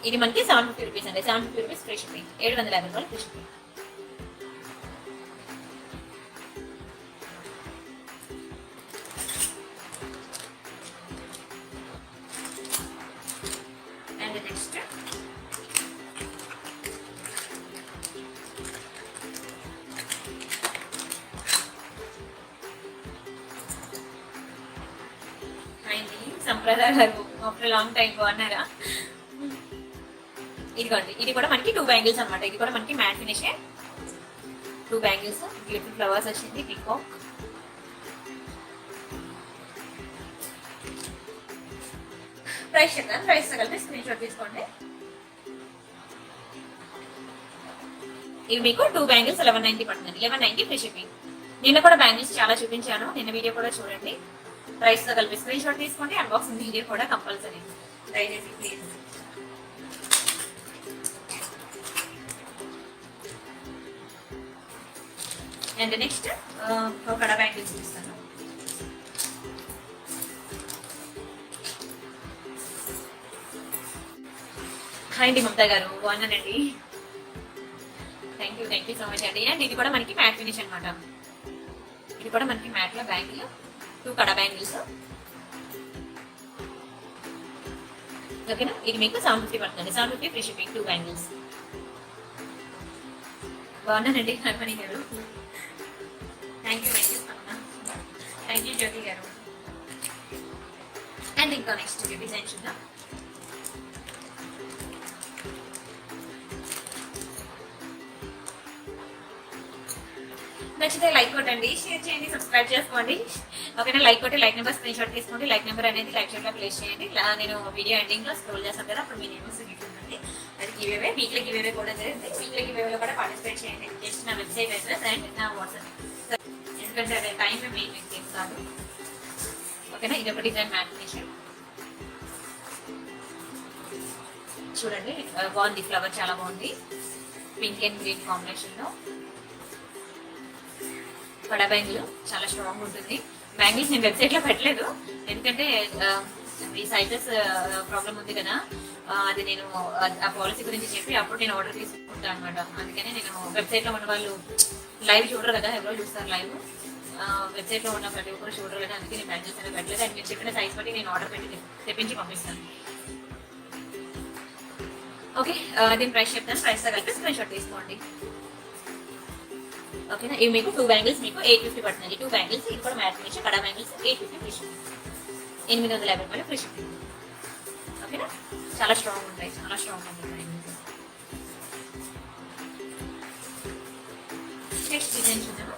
ఇది మనకి 750 రూపీస్ అండి. 750 రూపీస్ ఫ్రీ షిప్పింగ్. 750 రూపాయలు ఫ్రీ షిప్పింగ్. అండ్ నెక్స్ట్ సంప్రదాయ గారు ఆఫ్టర్ లాంగ్ టైం బాగున్నారా? ఇదిగోండి, ఇది కూడా మనకి 2 బ్యాంగిల్స్ అనమాట. ఇది కూడా మనకి matte finish, 2 bangles, beautiful flowers వచ్చింది, పీకాక్. ప్రైస్ చెప్తాను, ప్రైస్ కలిపి స్క్రీన్ షాట్ తీసుకోండి. ఇవి మీకు 2 బ్యాంగిల్స్ 1190 పడుతుంది. 1190 ఫ్రీ షిప్పింగ్. నిన్న కూడా బ్యాంగిల్స్ చాలా చూపించాను, నిన్న వీడియో కూడా చూడండి. ప్రైస్ తో కలిపి స్క్రీన్ షాట్ తీసుకోండి. అన్బాక్సింగ్ వీడియో కూడా కంపల్సరీ, దయచేసి ప్లీజ్. అండ్ నెక్స్ట్ కడ బ్యాంగిల్స్ చూపిస్తాను. హాయ్ అండి మమతా గారు, బాగున్నానండి. థ్యాంక్ యూ సో మచ్ అండి. అండ్ ఇది కూడా మనకి మ్యాట్ ఫినిష్ అనమాట. ఇది కూడా మనకి మ్యాట్ లో బ్యాంగిల్, 2 కడ బ్యాంగిల్స్. ఓకేనా, ఇది మీకు 750 పడుతుంది. 750 ఫ్రీ షిప్పింగ్, 2 బ్యాంగిల్స్. బాగున్నానండి హనుమణి గారు. థ్యాంక్ యూ జ్యోతి గారు. అండ్ ఇంకా నెక్స్ట్ డిజైన్ చూద్దాం. నచ్చితే లైక్ కొట్టండి, షేర్ చేయండి, సబ్స్క్రైబ్ చేసుకోండి. ఓకేనా, లైక్ కొట్టి లైక్ నెంబర్ స్క్రీన్ షాట్ తీసుకోండి. లైక్ నెంబర్ అనేది లైక్ షాట్ లో ప్లేస్ చేయండి. నేను వీడియో ఎండింగ్ లో స్క్రోల్ చేస్తాను కదా, అప్పుడు మీ నేమ్ ఉంటుంది. అది గివేవే, వీక్లీ గివేవే కూడా జరిగింది. వీక్లీ గివేవేలో కూడా పార్టిసిపేట్ చేయండి. జస్ట్ నా వెబ్సైట్ అడ్రస్ అండ్ నా వాట్సాప్, ఎందుకంటే అదే టైం మెయిన్ వ్యక్తి కాదు. ఓకేనా, ఇది ఒక డిజైన్ మ్యాగ్నేషన్ చూడండి, బాగుంది. ఫ్లవర్ చాలా బాగుంది, పింక్ అండ్ గ్రీన్ కాంబినేషన్ లో. కడ బ్యాంగిల్ చాలా స్ట్రాంగ్ ఉంటుంది. బ్యాంగిల్స్ నేను వెబ్సైట్ లో పెట్టలేదు, ఎందుకంటే ఈ సైజెస్ ప్రాబ్లం ఉంది కదా. అది నేను ఆ పాలసీ గురించి చెప్పి అప్పుడు నేను ఆర్డర్ తీసుకుంటాను అనమాట. అందుకనే నేను వెబ్సైట్ లో ఉన్న వాళ్ళు లైవ్ చూడరు కదా, ఎవరో చూస్తారు లైవ్. వెబ్సైట్ లో ఉన్న ప్రతి ఒక్కరు చూడరు కదా, అందుకే నేను బ్యాంగిల్స్ అనేది పెట్టలేదు. అండ్ మీరు చెప్పిన సైజ్ బట్టి నేను ఆర్డర్ పెట్టి తెప్పించి పంపిస్తాను. ఓకే, దీని ప్రైస్ చెప్తాను. ప్రైస్ తో కలిపి స్క్రీన్ షాట్ తీసుకోండి. ఓకేనా, ఇవి మీకు 2 బ్యాంగిల్స్ మీకు 850 పడుతుంది. 2 బ్యాంగిల్స్, ఇది కూడా మ్యాట్ ఫినిష్, కడ బ్యాంగిల్స్ 850 ఫ్రీ షిప్పింగ్, 850 రూపాయలు ఫ్రీ షిప్పింగ్. ఓకేనా, చాలా స్ట్రాంగ్ ఉంటాయి, చాలా స్ట్రాంగ్ ఉంటాయి. నెక్స్ట్ డిజైన్ చూద్దాం.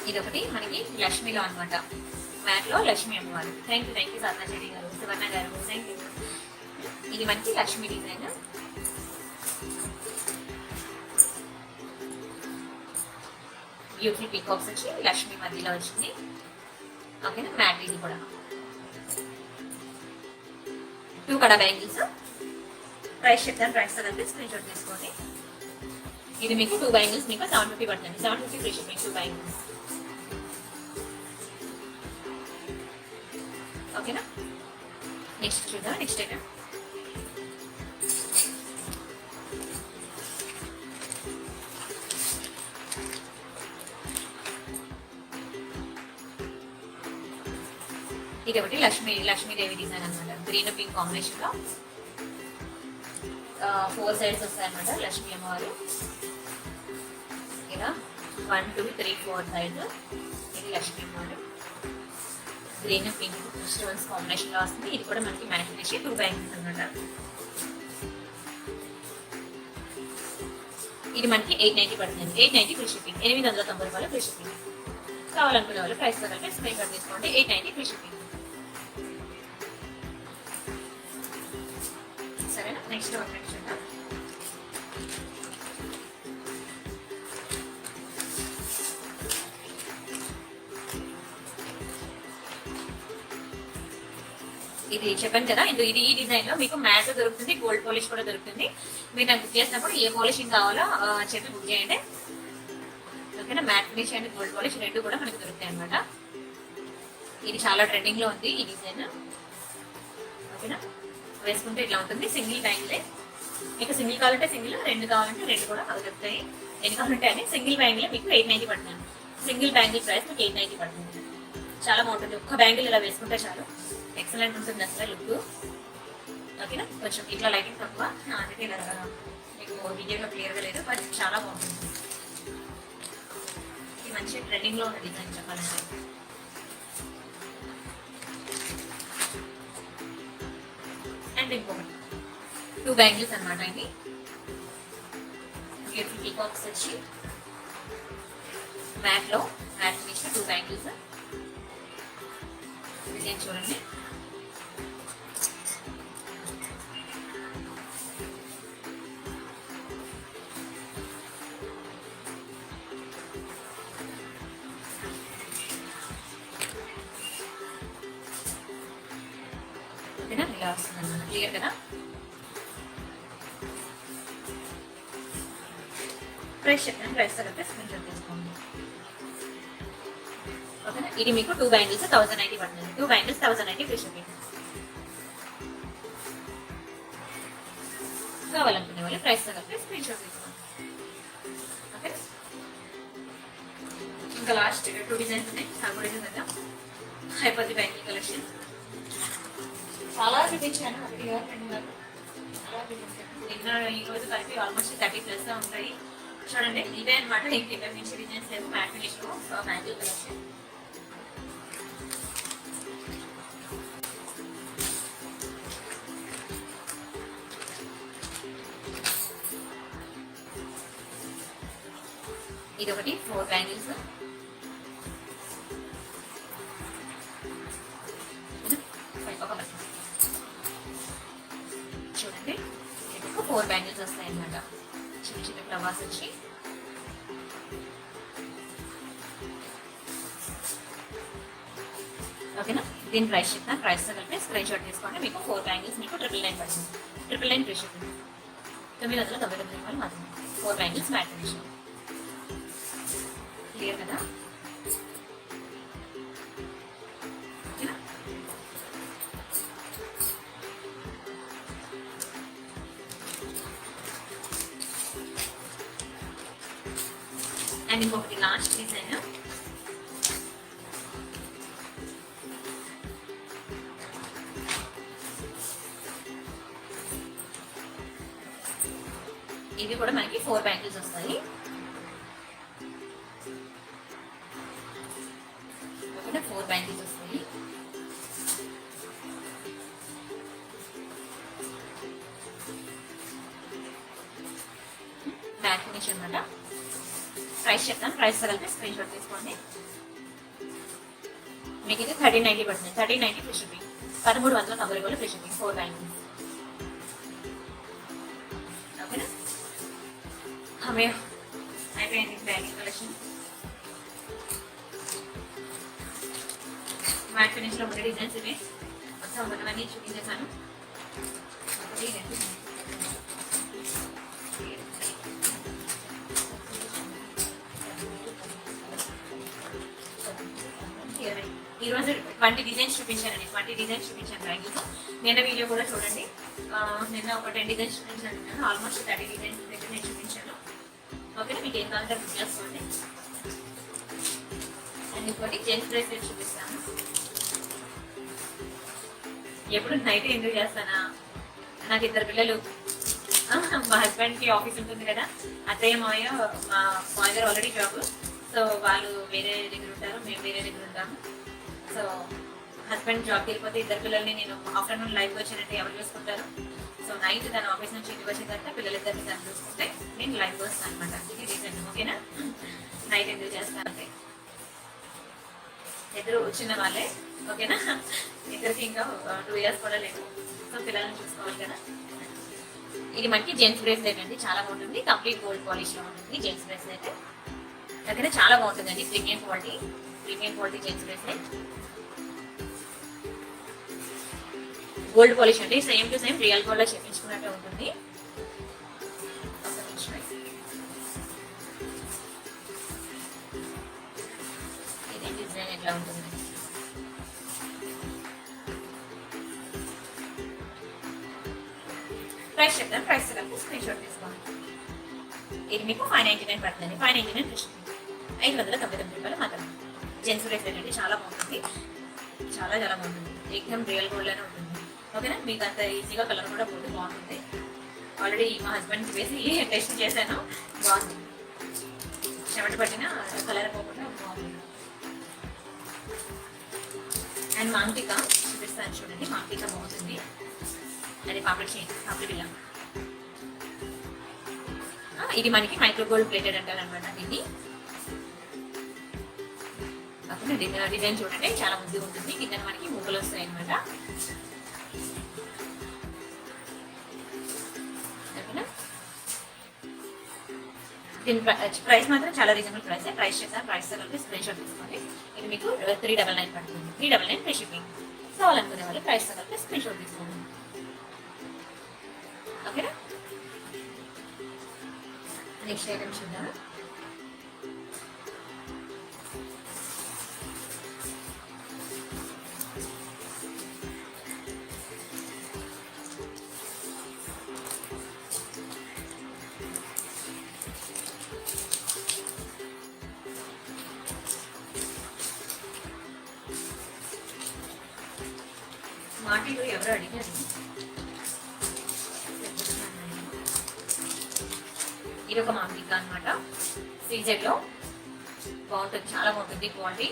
ఇదొకటి మనకి లక్ష్మిలో అనమాట, మ్యాట్ లో లక్ష్మి అమ్మవారు. థ్యాంక్ యూ సాధనాచారి గారు, సువర్ణ గారు, థ్యాంక్ యూ. ఇది మనకి లక్ష్మి డిజైన్. బ్యూటిఫుల్ పీకాక్స్ వచ్చి లక్ష్మి మధ్యలో వచ్చింది. ఓకేనా, మ్యాట్ ఇది కూడా 2 కడ బ్యాంగిల్స్. ప్రైస్ చెప్తాను, ప్రైస్ కలిపి స్క్రీన్ షాట్ తీసుకోండి. ఇది మీకు 2 బ్యాంగిల్స్ మీకు 750 పడుతుంది. 750 ఫ్రీ షిప్పింగ్, 2 బ్యాంగిల్స్. ఓకేనా, నెక్స్ట్ చూద్దాం. నెక్స్ట్ ఐటమ్ ఇది ఒకటి లక్ష్మీదేవి డిజైన్ అనమాట. గ్రీన్ పింక్ కాంబినేషన్ లో 4 సైడ్స్ వస్తాయి అనమాట లక్ష్మీ అమ్మవారు. ఇలా 1 2 3 4 సైడ్స్. ఇది లక్ష్మీ అమ్మవారు, గ్రీన్ పింక్ స్టోన్స్ కాంబినేషన్ లో వస్తుంది. ఇది కూడా మనకి మ్యాట్ ఫినిష్, 2 బ్యాంగిల్స్ అనమాట. ఇది మనకి 890 పడుతుంది. 890 ఫ్రీ షిప్పింగ్, 890 రూపాయలు ఫ్రీ షిప్పింగ్. కావాలనుకునే వాళ్ళు ప్రైస్ తో కలిపి స్క్రీన్ షాట్ తీసుకోండి. 890 ఫ్రీ షిప్పింగ్. సరేనా, నెక్స్ట్ చూద్దాం. ఇది చెప్పాను కదా, ఇది ఈ డిజైన్ లో మీకు మ్యాట్ దొరుకుతుంది, గోల్డ్ పాలిష్ కూడా దొరుకుతుంది. మీరు నాకు బుక్ చేసినప్పుడు ఏ పాలిషింగ్ కావాలో చెప్పి బుక్ చేయండి. ఓకేనా, matte finish and gold polish రెండు కూడా మనకు దొరుకుతాయి అనమాట. ఇది చాలా ట్రెండింగ్ లో ఉంది ఈ డిజైన్. ఓకేనా, వేసుకుంటే ఇట్లా ఉంటుంది. సింగిల్ బ్యాంగిలే, మీకు సింగిల్ కావాలంటే సింగిల్, 2 కావాలంటే 2 కూడా దొరుకుతాయి. ఎన్ని కావాలంటే అని. సింగిల్ బ్యాంగిల్ మీకు 890 పడుతుంది. సింగిల్ బ్యాంగిల్ ప్రైస్ మీకు 890 పడుతుంది. చాలా బాగుంటుంది. ఒక్క బ్యాంగిల్ ఇలా వేసుకుంటే చాలు, ఎక్సలెంట్ ఉంటుంది అసలు లుక్. ఓకేనా. కొంచెం ఇట్లా లైటింగ్ తక్కువ, అందుకే మీకు వీడియోలో క్లియర్గా లేదు, బట్ చాలా బాగుంటుంది. ఇది మంచి ట్రెండింగ్లో ఉన్న డిజైన్ చెప్పాలంటే. అండ్ ఇంకొకటి 2 బ్యాంగిల్స్ అనమాట. ఇది బ్యూటిఫుల్ పీకాక్స్ వచ్చి మ్యాట్లో మ్యాట్ ఫినిష్ 2 బ్యాంగిల్స్. డిజైన్ చూడండి. ఓకేనా, ఇలా వస్తుంది అన్నమాట. క్లియర్ కదా. ప్రైస్ చెప్పండి, ప్రైస్ తగ్గితే స్క్రీన్ షాట్ తీసుకోండి. ఓకేనా. ఇది మీకు 2 బ్యాంగిల్స్ 1090 పడుతుంది. 2 బ్యాంగిల్స్ 1090 ఫ్రీ షిప్పింగ్. కావాలనుకునే వాళ్ళు ప్రైస్ తగ్గితే స్క్రీన్ షాట్ తీసుకోండి. ఓకే. ఇంకా లాస్ట్ 2 డిజైన్స్ ఉన్నాయి. కూడా చూద్దాం. హైపతి బ్యాంగిల్ కలెక్షన్ చాలా చూపించాను. 1 2 చాలా చూపించాను. నిన్న ఈరోజు కలిపి ఆల్మోస్ట్ 30+ ఉంటాయి. చూడండి, ఇదే అనమాట. ఇంక నుంచి డిజైన్స్ లేవు. మ్యాట్ ఫినిష్ లో బ్యాంగిల్ కలెక్షన్. ఇది ఒకటి 4 బ్యాంగిల్స్. చూడండి, 4 బ్యాంగిల్స్ వస్తాయి అన్నమాట. చిన్న చిన్న ఫ్లవర్స్ వచ్చి ఓకేనా. దీని ప్రైస్ చెప్తాను. ప్రైస్ కలిపి స్క్రీన్ షాట్ తీసుకోండి. మీకు 4 బ్యాంగిల్స్ మీకు 999 పడుతుంది. 999 ఫ్రీ షిప్పింగ్. 999 రూపాయలు మాత్రమే. 4 బ్యాంగిల్స్ మ్యాట్ ఫినిష్. క్లియర్ కదా. ఓకేనా. అండ్ ఇంకొకటి లాస్ట్ డిజైన్. ఇవి కూడా మనకి 4 బ్యాంగిల్స్ వస్తాయి. ఓకేనా, 4 బ్యాంగిల్స్ వస్తాయి. మ్యాట్ ఫినిష్ అనమాట. ప్రైస్ చెప్తాను. ప్రైస్ కలిపి స్క్రీన్ షాట్ తీసుకోండి. మీకు ఇది 1390 పడుతుంది. 1390 ఫ్రీ షిప్పింగ్. 1390 రూపాయలు ఫ్రీ షిప్పింగ్. 4 బ్యాంగిల్స్. ఓకేనా. హమే అయిపోయింది బ్యాంగిల్ కలెక్షన్. మ్యాట్ ఫినిష్ లో 3 డిజైన్స్ ఇవి. మొత్తం ఉన్నవన్నీ చూపించేసాను. ఈరోజు 20 డిజైన్స్ చూపించానండి. 20 డిజైన్స్ చూపించాను బ్యాంగిల్స్. నిన్న వీడియో కూడా చూడండి. నిన్న ఒక 10 డిజైన్స్ చూపించాను. ఆల్మోస్ట్ 30 డిజైన్స్ దగ్గర నేను చూపించాను. ఓకేనా, మీకు ఏం కావాలంటే బుక్ చేసుకోండి. అండ్ ఇంకోటి జెంట్స్ బ్రేస్లెట్ చూపిస్తాను. ఎప్పుడు నైట్ ఎందుకు చేస్తానా, నాకు 2 పిల్లలు. మా హస్బెండ్కి ఆఫీస్ ఉంటుంది కదా. అత్తయ్య మావయ్య, మా మామయ్య గారు ఆల్రెడీ జాబ్. సో వాళ్ళు వేరే దగ్గర ఉంటారు, మేము వేరే దగ్గర ఉంటాము. సో హస్బెండ్ జాబ్కి వెళ్ళిపోతే 2 పిల్లల్ని నేను ఆఫ్టర్నూన్ లైవ్కి వచ్చినట్టు ఎవరు చూసుకుంటారు. సో నైట్ తన ఆఫీస్ నుంచి ఇంటికి వచ్చిన తర్వాత పిల్లలిద్దరిని తను చూసుకుంటే నేను లైవ్కి వస్తాను అనమాట. ఇది రీజన్. ఓకేనా. నైట్ ఎందుకు చేస్తాను అంటే 2 చిన్న వాళ్ళే. ఓకేనా. 2కి ఇంకా 2 years కూడా లేవు. సో పిల్లల్ని చూసుకోవాలి కదా. ఇది మనకి జెంట్స్ బ్రేస్లెట్ అండి. చాలా బాగుంటుంది. కంప్లీట్ గోల్డ్ పాలిష్ లో ఉంటుంది జెంట్స్ బ్రేస్లెట్. దగ్గర చాలా బాగుంటుందండి. Premium quality gents bracelet. Gold polish అంటే same to same real gold లో చేయించుకున్నట్టే ఉంటుంది. ఇది డిజైన్ ఎట్లా ఉంటుంది. ప్రైస్ చెప్తాను. ప్రైస్ కలిపి స్క్రీన్ షాట్ తీసుకోండి. ఇది మీకు 599 పడుతుంది. 599 599 రూపాయలు మాత్రమే. జెంట్స్ బ్రేస్లెట్ అంటే చాలా బాగుంటుంది. చాలా బాగుంటుంది. ఎగ్జామ్ రియల్ గోల్డ్ లోనే ఉంటుంది. ఓకేనా, మీకు అంత ఈజీగా కలర్ కూడా పోతే బాగుంటుంది. ఆల్రెడీ మా హస్బెండ్కి వేసి టెస్ట్ చేశాను, బాగుంది. చెమట పట్టిన కలర్ పోకుండా బాగుంది. అండ్ మాంటిక చూపిస్తాను చూడండి, మాంటిక బాగుంటుంది. అది పాపిడి బిల్ల. ఇది మనకి మైక్రో గోల్డ్ ప్లేటెడ్ అంటారు అనమాట. దీన్ని డిజైన్ చూడండి, చాలా ముద్దు ఉంటుంది. కింద మనకి ముగ్గులు వస్తాయి అనమాట. దీని ప్రైస్ మాత్రం చాలా రీజనబుల్ ప్రైస్. ప్రైస్ చేస్తాను, ప్రైస్ కలిపి స్క్రీన్ షాట్ తీసుకోండి. ఇది మీకు 399 పడుతుంది. 399 ఫ్రీ షిప్పింగ్. కావాలనుకునే వాళ్ళు ప్రైస్ కలిపి స్క్రీన్ షాట్ తీసుకోండి. ఓకేనా, నెక్స్ట్ ఐటమ్ చూద్దాం. మాటిలో ఎవరు అడిగారు, ఇది ఒక మాంటిక అనమాట. సీజెడ్ లో బాగుంటుంది, చాలా బాగుంటుంది. క్వాలిటీ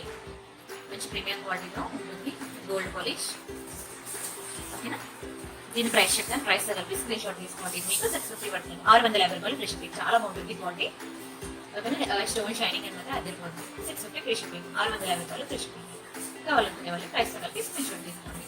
మంచి ప్రీమియం క్వాలిటీలో ఉంటుంది, గోల్డ్ పాలిష్. ఓకేనా, దీని ప్రైస్ చెప్తాను, ప్రైస్ కలిపి స్క్రీన్ షాట్ తీసుకోండి. మీకు 650 పడుతుంది. 650 రూపాయలు ఫ్రీ షిప్పింగ్. చాలా బాగుంటుంది క్వాలిటీ. ఓకేనా, స్టోన్ షైనింగ్ అనమాట. అది 650 ఫ్రీ షిప్పింగ్. 650 రూపాయలు ఫ్రీ షిప్పింగ్. కావాలనుకునే వాళ్ళు ప్రైస్ కలిపి స్క్రీన్ షాట్ తీసుకోండి.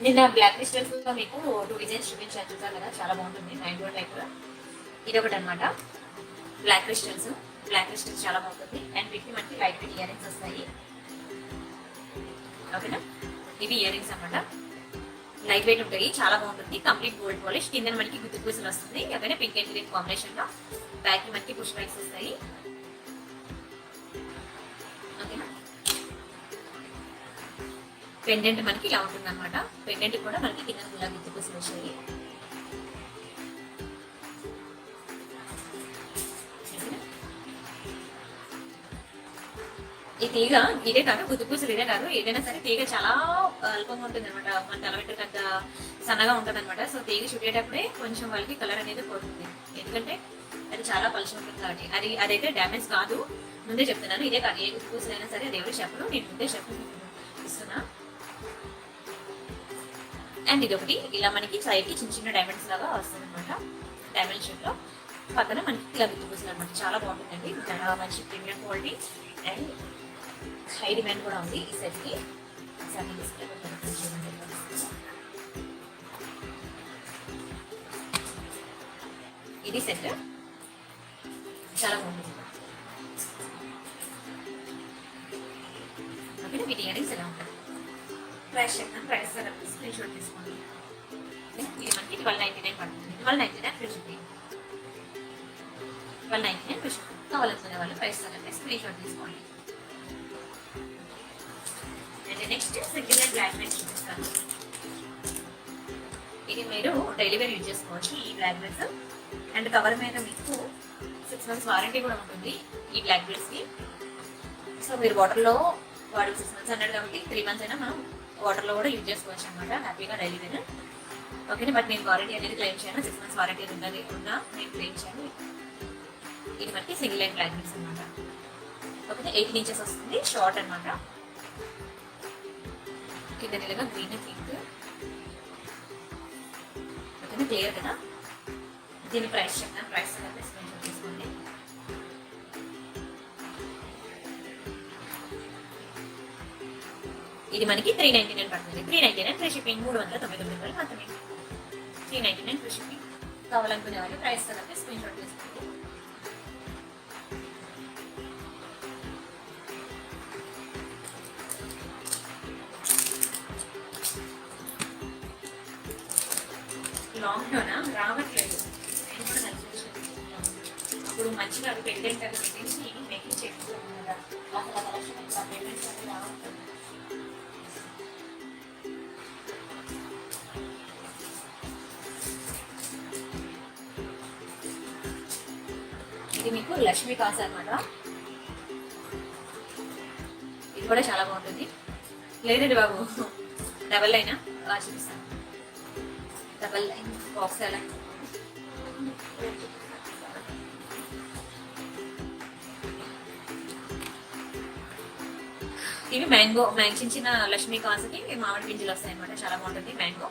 నిన్న బ్లాక్ క్రిస్టల్స్ లో మీకు 2 డిజైన్స్ చూపించాను, చూసారు కదా, చాలా బాగుంటుంది. 9 టైప్ ఇది ఒకటి అనమాట. బ్లాక్ క్రిస్టల్స్ చాలా బాగుంటుంది. అండ్ వీటికి మనకి లైట్ వెయిట్ ఇయర్ రింగ్స్ వస్తాయి. ఓకేనా, ఇవి ఇయర్ రింగ్స్ అనమాట. లైట్ వెయిట్ ఉంటాయి, చాలా బాగుంటుంది. Complete gold polish. కింద మనకి గుత్తి పూసలు వస్తుంది. ఓకేనా, పింక్ అండ్ గ్రీన్ కాంబినేషన్ లో. బ్యాక్ కి మనకి పుష్ బ్యాగ్స్ వస్తాయి. ఓకేనా, పెండెంట్ మనకి ఇలా ఉంటుంది అనమాట. పెండెంట్ కూడా మనకి కింద గులాబీ గుత్తి పూసలు వచ్చాయి. ఈ తీగ ఇదే కాదు, గుత్తి పూసలు ఇదే కాదు, ఏదైనా సరే తీగ చాలా అల్పంగా ఉంటుంది అనమాట. మన తలవెట్టుకు అంత సన్నగా ఉంటుంది అనమాట. సో తీగ చుట్టేటప్పుడే కొంచెం వాళ్ళకి కలర్ అనేది పోతుంది, ఎందుకంటే అది చాలా పలుచు ఉంటుంది కాబట్టి. అదైతే డ్యామేజ్ కాదు, ముందే చెప్తున్నాను. ఇదే కాదు, ఏ గుత్తి పూసలు అయినా సరే అది ఎవరు చెప్పరు, నేను ముందే ఇస్తున్నా. అండ్ ఇది ఒకటి ఇలా మనకి సైడ్కి చిన్న చిన్న డైమండ్స్ లాగా వస్తుంది అనమాట. డైమండ్ షేప్ లో పక్కన మనకి ఇలా గుత్తి పూసలు అనమాట. చాలా బాగుంటుందండి, చాలా మంచి premium quality and high demand కూడా ఉంది ఈ సెట్ కి. ఇది సెట్ చాలా బాగుంటుంది. ఓకే, వీటి ఇయరింగ్స్ ఎలా ఉంటాయి, ప్రైస్ చెప్తాను, ప్రైస్ స్క్రీన్ షాట్ తీసుకోండి. ఇది మనకి 1299 పడుతుంది. 1299 ఫ్రీ షిప్పింగ్. 1299 free shipping. కావాలనుకునే వాళ్ళు ప్రైస్ స్క్రీన్ షాట్ తీసుకోండి. And next single and black beads చూపిస్తాను. ఇది మీరు డైలీ వేర్ యూజ్ చేసుకోవచ్చు ఈ బ్లాక్ బెడ్స్. అండ్ కవర్ మీద మీకు 6 months వారంటీ కూడా ఉంటుంది ఈ బ్లాక్ బెడ్స్ కి. సో మీరు వాటర్లో వాడు 6 months అన్నాడు కాబట్టి 3 months అయినా మనం వాటర్లో కూడా యూజ్ చేసుకోవచ్చు అనమాట, హ్యాపీగా డైలీ వేర్. ఓకే, బట్ నేను వారంటీ అనేది క్లెయిమ్ చేయను. 6 months వారంటీ ఉన్నది నేను క్లెయిమ్ చేయను. ఇది మనకి సింగిల్ అండ్ బ్లాక్ బెడ్స్ అనమాట. ఓకే, 18 inches వస్తుంది, షార్ట్ అనమాట. కింద నిలగా గ్రీన్ పింక్. ఓకేనా, క్లియర్ కదా. దీని ప్రైస్ చెప్తాను, ప్రైస్ తీసుకోండి. ఇది మనకి 399 పడుతుంది. 399 ఫ్రీ షిప్పింగ్. 399 రూపాయలు మాత్రమే. 399 ఫ్రీ షిప్పింగ్. కావాలనుకునే వాళ్ళు ప్రైస్ కలిపి స్క్రీన్ షాట్ తీసుకోండి. లాంగ్లోనా రావట్లేదు. నేను కూడా నచ్చేసాను. అప్పుడు మంచిగా అవి పెండెంట్ అవి పెట్టేసి మేకింగ్ చేసుకున్నాను కదా, అసలు కలెక్షన్ ఇంకా పెండెంట్స్ అవి రావట్లేదు. ఇది మీకు లక్ష్మీ కాసు అనమాట. ఇది కూడా చాలా బాగుంటుంది. లేదండి బాబు, డబల్ లైనా చూపిస్తాను. డబల్ లైన్ బాక్స్ ఎలా ఇవి మ్యాంగో చిన్న చిన్న లక్ష్మీ కాసుకి మామిడి పింజలు వస్తాయి అనమాట. చాలా బాగుంటుంది మ్యాంగో.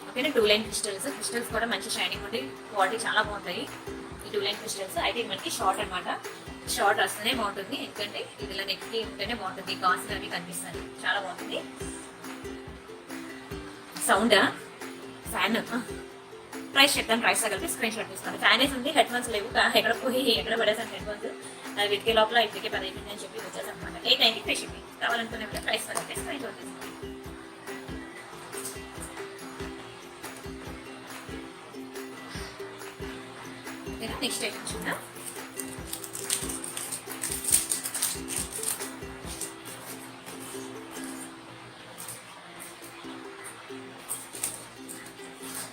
ఓకేనా, 2 లైన్ క్రిస్టల్స్ కూడా మంచి షైనింగ్ ఉండి క్వాలిటీ చాలా బాగుంటాయి. ఈ 2 లైన్ క్రిస్టల్స్ అయితే మనకి షార్ట్ అనమాట. షార్ట్ వస్తేనే బాగుంటుంది, ఎందుకంటే ఇదిలా నెక్కి ఉంటేనే బాగుంటుంది. కాసులు అవి కనిపిస్తాయి, చాలా బాగుంటుంది. సౌండ్ ఫ్యాన్ ప్రైస్ చెప్తాను. ప్రైస్ కలిపి స్క్రీన్ షాట్ తీసుకోండి. ఫ్యాన్ వేసి ఉంది, హెడ్ ఫోన్స్ లేవు. ఎక్కడ పడేసాను హెడ్ ఫోన్స్. వీటికి లోపల ఇప్పటికే 10 అయిపోయింది అని చెప్పి వచ్చేసి అనమాట. 890 ఫ్రీ షిప్పింగ్. కావాలనుకునే ప్రైస్ కలిపి స్క్రీన్ షాట్ తీసుకోండి. నెక్స్ట్ ఐటమ్ చూద్దాం.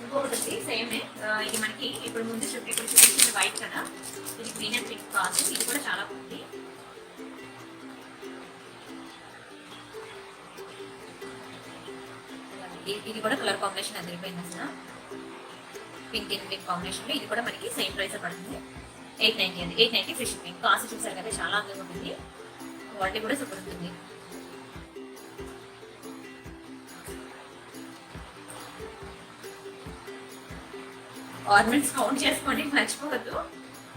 ఇంకొకటి సేమ్, ఇది మనకి ఇప్పుడు ముందు చూపించింది వైట్ కదా, ఇది గ్రీన్ అండ్ పింక్ కాదు. ఇది కూడా చాలా బాగుంది. ఇది కూడా కలర్ కాంబినేషన్ అదిరిపోయింది అసలు. పింక్ అండ్ పింక్ కాంబినేషన్ లో ఇది కూడా మనకి సేమ్ ప్రైస్ పడుతుంది. 890 అండి. 890 ఫ్రీ షిప్పింగ్. కాస్ట్ చూసారు కదా, చాలా అందంగా ఉంటుంది. క్వాలిటీ కూడా సూపర్ ఉంటుంది. ఆర్నమెంట్స్ కౌంట్ చేసుకోండి, మర్చిపోవద్దు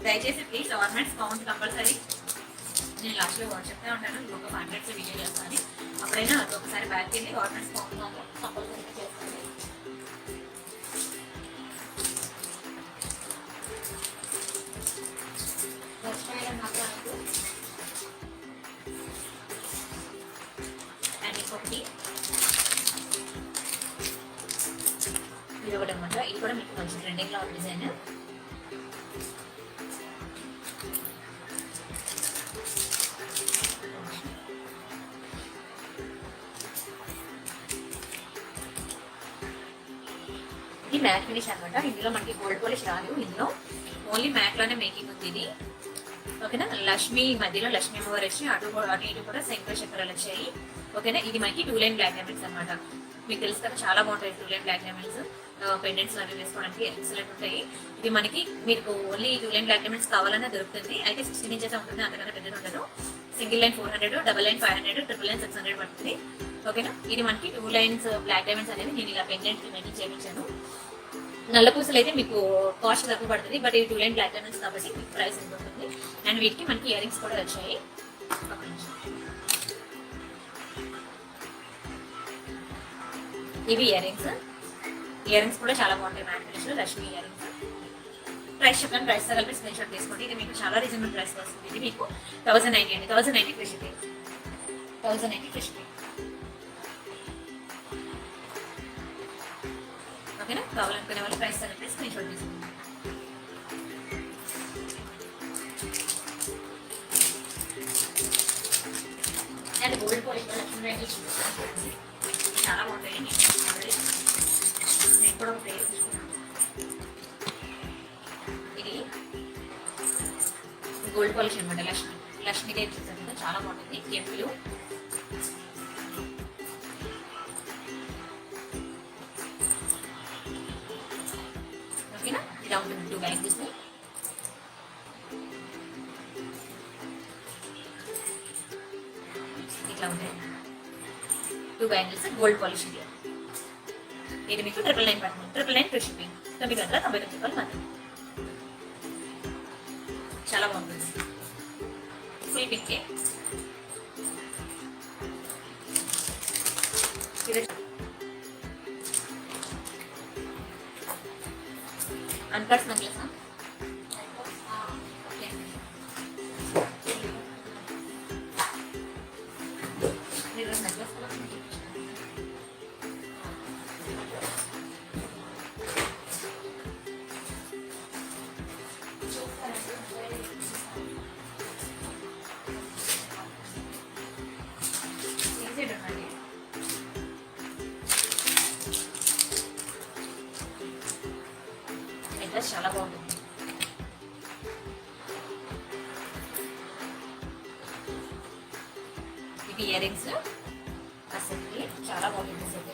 దయచేసి ప్లీజ్. Ornaments count compulsory. నేను లాస్ట్లో చెప్తా ఉంటాను, ఇంకొక 5 minutes వీడియో చేస్తాను. అప్పుడైనా ఒకసారి బ్యాక్ వెళ్ళి ఆర్నమెంట్స్ కౌంట్ కంపల్సరీ చేస్తాను. అండ్ ఇంకొకటి ఇది ఒకటి అనమాట. ఇది కూడా మీకు మంచి ట్రెండింగ్ లో డిజైన్. ఇది మ్యాట్ ఫినిష్ అనమాట. ఇందులో మనకి గోల్డ్ పాలిష్ రాదు, ఇందులో ఓన్లీ మ్యాట్ లోనే మేకింగ్ ఉంది ఇది. ఓకేనా, లక్ష్మి మధ్యలో లక్ష్మీ అమ్మవారు వచ్చి అటు ఇటు కూడా శంకర చక్రాలు వచ్చాయి. ఓకేనా, ఇది మనకి 2 లైన్ బ్లాక్ డైమండ్స్ అనమాట. మీకు తెలుసు కదా, చాలా బాగుంటాయి 2 లైన్ బ్లాక్ డైమండ్స్. పెండెంట్స్ అవి వేసుకోవడానికి ఎక్సలెంట్ ఉంటాయి. ఇది మనకి మీకు ఓన్లీ 2 లైన్ బ్లాక్ డైమండ్స్ కావాలన్నా దొరుకుతుంది. అయితే 16 ఇంచెస్ ఉంటుంది, అంతకన్నా పెద్దది ఉండదు. Single line 400, double line 500, triple line 600 పడుతుంది. ఓకేనా, ఇది మనకి 2 లైన్స్ బ్లాక్ డైమండ్స్ అనేది నేను ఇలా పెండెంట్ మేకింగ్ చేయించాను. నల్ల పూసలు అయితే మీకు కాస్ట్ తక్కువ పడుతుంది, బట్ ఇది 2 లైన్ బ్లాక్ డైమండ్స్ కాబట్టి మీకు ప్రైస్ ఎంత ఉంటుంది. అండ్ వీటికి మనకి ఇయర్ రింగ్స్ కూడా వచ్చాయి. ఇవి ఇయర్ రింగ్స్ కూడా చాలా బాగుంటాయి. మ్యాట్ ఫినిష్ లో లక్ష్మీ ఇయర్ రింగ్స్. ప్రైస్ చెప్పండి, ప్రైస్ తో కలిపి స్క్రీన్ షాట్ తీసుకోండి. ఇది మీకు చాలా రీజనబుల్ ప్రైస్ వస్తుంది. ఇది మీకు 1090 అండి. 1090 ఫ్రీ షిప్పింగ్. 1090 free shipping. ఓకేనా, కావాలనుకునే వాళ్ళు ప్రైస్ తో కలిపి స్క్రీన్ షాట్ తీసుకోండి. అండ్ గోల్డ్ పాలిష్ చాలా బాగుంటాయి. నేను కూడా ఇది గోల్డ్ పాలిష్ అనమాట. లక్ష్మీదేవి చూసారు కదా, చాలా బాగుంటుంది. ఎప్పులు ఓకేనా, ఇలా ఉంటుంది. 2 బ్యాంగిల్స్ ఇట్లా ఉంటాయి. 2 బ్యాంగిల్స్ గోల్డ్ పాలిష్. ఇది మీకు 999 పడుతుంది. 999 ఫ్రీ షిప్పింగ్. 999 రూపాయలు మాత్రం. చాలా బాగుంటుంది. Full pink అన్కట్స్ necklace. డ్రెస్ చాలా బాగుంటుంది. ఇది ఇయర్ రింగ్స్ అసలు చాలా బాగుంటుంది అసలు.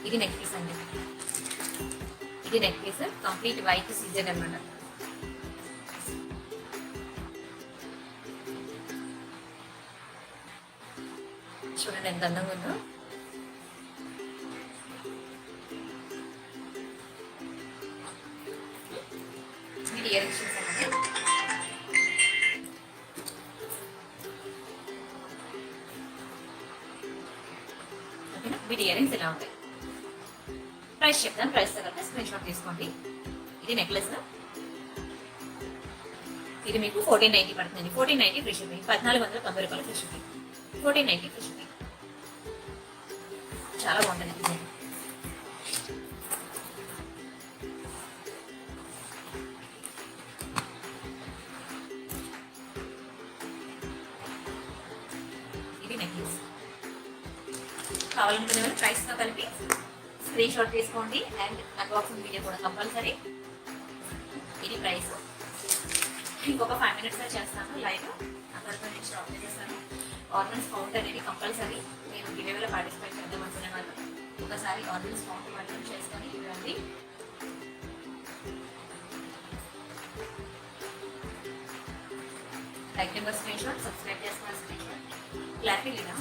ఇది నెక్ పీస్ అండి. ఇది neck piece complete white season అనమాట. చూడండి ఎంత అందంగా ఉందో. ఇది ఇయర్ రింగ్స్ చూసామండి. వీటి ఇయర్ రింగ్స్ ఇలా ఉంటాయి. ప్రైస్ చెప్తాను, ప్రైస్ తర్వాత స్క్రీన్ షాట్ తీసుకోండి. ఇది నెక్లెస్, ఇది మీకు 1490 పడుతుంది. 1490 ఫ్రీ షిప్పింగ్. 1490 రూపాయలు ఫ్రీ షిప్పింగ్. 1490 free shipping. చాలా బాగుంటుంది డిజైన్. ఇది నెక్లెస్. కావాలనుకునే వాళ్ళు ప్రైస్తో కలిపి స్క్రీన్ షాట్ తీసుకోండి. అండ్ అన్బాక్సింగ్ వీడియో కూడా కంపల్సరీ. ఇది ప్రైస్. ఇంకొక 5 minutes చేస్తాను లైవ్. అక్కడితో నేను స్టాప్ చేస్తాను. ఆర్నమెంట్స్ కౌంట్ అనేది కంపల్సరీ. నేను గివేలో పార్టిసిపేట్ చేద్దాం అనుకునే వాళ్ళు ఒకసారి ఆర్నమెంట్స్ కౌంట్ మాత్రం చేసుకొని ఇవ్వండి. Like number screenshot, subscribe చేసుకోవాలి స్క్రీన్ షాట్. క్లారిటీ లేదా?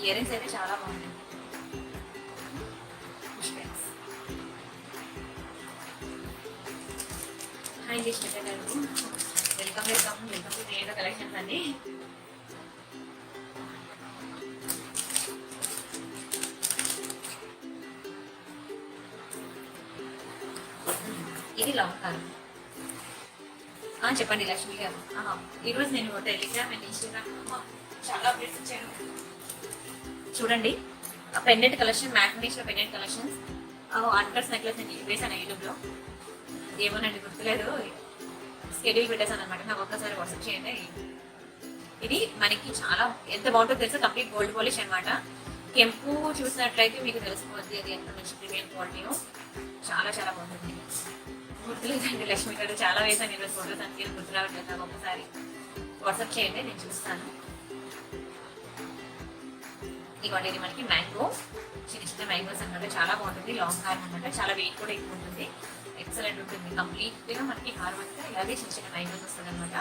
ఇయర్ రింగ్స్ అయితే చాలా బాగుంటాయి. హాయ్ శ్వేత గారు, welcome welcome welcome to creative collections అండి. ఇది లాంగ్ కారం. చెప్పండి లక్ష్మి గారు. ఈరోజు నేను టెలిగ్రామ్ అండ్ ఇన్స్టాగ్రామ్ చాలా అప్డేట్స్ ఇచ్చాను. చూడండి పెండెంట్ కలెక్షన్, మ్యాట్ ఫినిష్లో పెండెంట్ కలెక్షన్స్, అన్కట్స్ నెక్లెస్ నేను వేసాను యూట్యూబ్లో. ఏమోనండి గుర్తులేదు, షెడ్యూల్ పెట్టేసాను అనమాట. నాకు ఒక్కసారి వాట్సాప్ చేయండి. ఇది మనకి చాలా ఎంత బాగుంటుందో తెలుసా, కంప్లీట్ గోల్డ్ పాలిష్ అనమాట. కెంపు చూసినట్లయితే మీకు తెలిసిపోద్ది అది ఎంత మంచి ప్రీమియం క్వాలిటీయో. చాలా చాలా బాగుంటుంది. గుర్తులేదండి లక్ష్మి గారు, చాలా వేసాను ఈరోజు ఫోటోస్ అందుకే గుర్తు రావట్లేదు. నాకు ఒక్కసారి వాట్సాప్ చేయండి, నేను చూస్తాను. ఇదిగోండి, ఇది మనకి మ్యాంగో, చిన్న చిన్న మ్యాంగోస్ అనమాట. చాలా బాగుంటుంది. లాంగ్ హారం అనమాట. చాలా వెయిట్ కూడా ఎక్కువ ఉంటుంది. ఎక్సలెంట్ ఉంటుంది. కంప్లీట్గా మనకి హారం అంతా ఇలాగే చిన్న చిన్న మ్యాంగోస్ వస్తుంది అనమాట.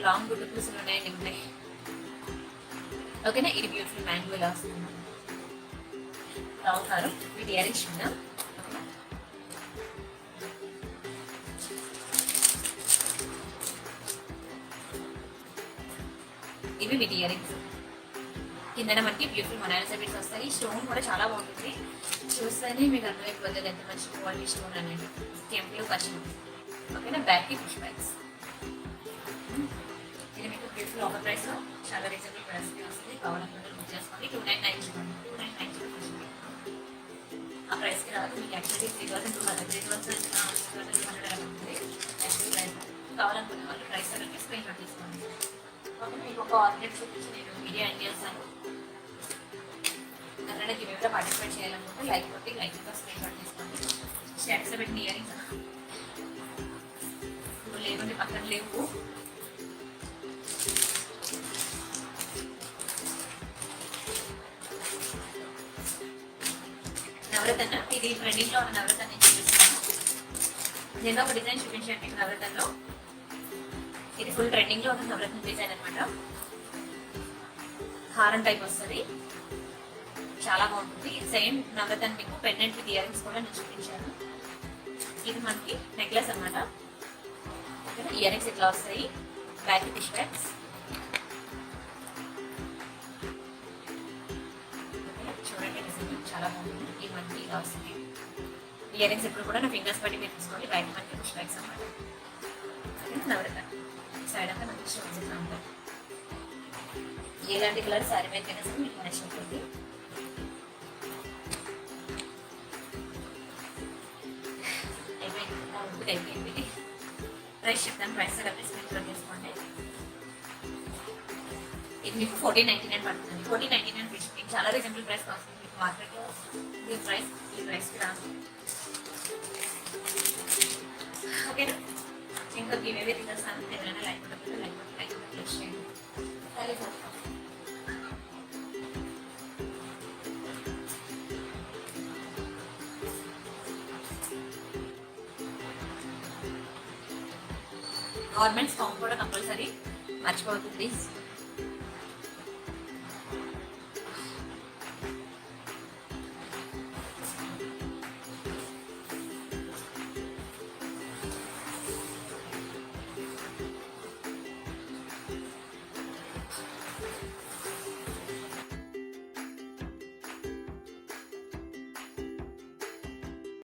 లాంగ్ గుడ్డు పూసలు ఉన్నాయండి, ఉన్నాయి. ఓకేనా, ఇది బ్యూటిఫుల్ మ్యాంగో ఇలా వస్తుంది. లాంగ్ హారం, వీటి ఇయర్ రింగ్స్ చూద్దాం. ఇవి వీటి ఇయర్ రింగ్స్. కింద మనకి బ్యూటిఫుల్ మనాలిసా బీడ్స్ వస్తాయి. స్టోన్ కూడా చాలా బాగుంటుంది. చూస్తేనే మీకు అర్థమైపోతుంది ఎంత మంచి క్వాలిటీ స్టోన్ అనేది. కెంపులు పచ్చిన. ఓకేనా, బ్యాక్కి పుష్ బ్యాగ్స్. ఇది మీకు బ్యూటిఫుల్ ఆఫర్ ప్రైస్లో చాలా రీజనబుల్ ప్రైస్కి వస్తుంది. కావాలనుకుంటే బుక్ చేసుకోండి. 2990 చూడండి. 2990 ఆ ప్రైస్కి రాదు. మీకు యాక్చువల్లీ 3200 అలా ఉంటుంది యాక్చువల్ ప్రైస్. కావాలనుకునే వాళ్ళు ప్రైస్ అనేది స్క్రీన్ షాట్ తీసుకోండి. ఓకే, మీకు ఒక ఆర్డర్ చూపించి నేను వీడియో ఎండ్ చేస్తాను. ఎవరైనా గివేలో పార్టిసిపేట్ చేయాలనుకుంటే లైక్ కొట్టి లైక్తో స్క్రీన్ షాట్ తీసుకోండి. స్టాటస్లో పెట్టిన ఇయర్ రింగ్స్ ఇప్పుడు లేవండి, పక్కన లేవు. నవరత్న, ఇది ట్రెండింగ్లో ఉన్న నవరత్న నేను చూపిస్తున్నాను. నేను ఒక డిజైన్ చూపించాను మీకు నవరత్నలో. ఇది ఫుల్ ట్రెండింగ్లో ఉన్న నవరత్న డిజైన్ అనమాట. హారం టైప్ వస్తుంది, చాలా బాగుంటుంది. సేమ్ నవరత్న మీకు పెండెంట్ విత్ ఇయర్ రింగ్స్ కూడా నేను చూపించాను. ఇది మనకి నెక్లెస్ అనమాట. ఇయర్ రింగ్స్ ఇట్లా వస్తాయి, బ్యాక్ ఫిష్ బ్యాగ్స్. చూడండి డిజైన్ చాలా బాగుంటుంది. ఇది మనకి ఇలా వస్తుంది. ఇయర్ రింగ్స్ ఎప్పుడు కూడా నా ఫింగర్స్ బట్టి మీరు తీసుకోండి. బ్యాక్ మనకి ఫిష్ బ్యాగ్స్ అనమాట. నవరత్న సైడ్ అంతా మనకి స్టోన్స్ ఇట్లా ఉంటాయి. ఎలాంటి కలర్ శారీ మీద అయినా సరే మీకు నచ్చినట్టుంది. అయిపోయింది. ప్రైస్ చెప్తాను, ప్రైస్ కలిపి స్క్రీన్ షాట్ తీసుకోండి. ఇది మీకు 1499 పడుతుంది. 1499 మీకు చాలా రీజనబుల్ ప్రైస్ వస్తుంది. మీకు మార్కెట్లో ఈ ప్రైస్కి రాదు. ఓకేనా? ఇంకా గివేవే తీసేస్తాను. ఎవరైనా లైక్ క్లిక్ చేయండి. సరే సార్. గవర్నమెంట్ ఫామ్ కూడా కంపల్సరీ మర్చిపోవద్దు ప్లీజ్.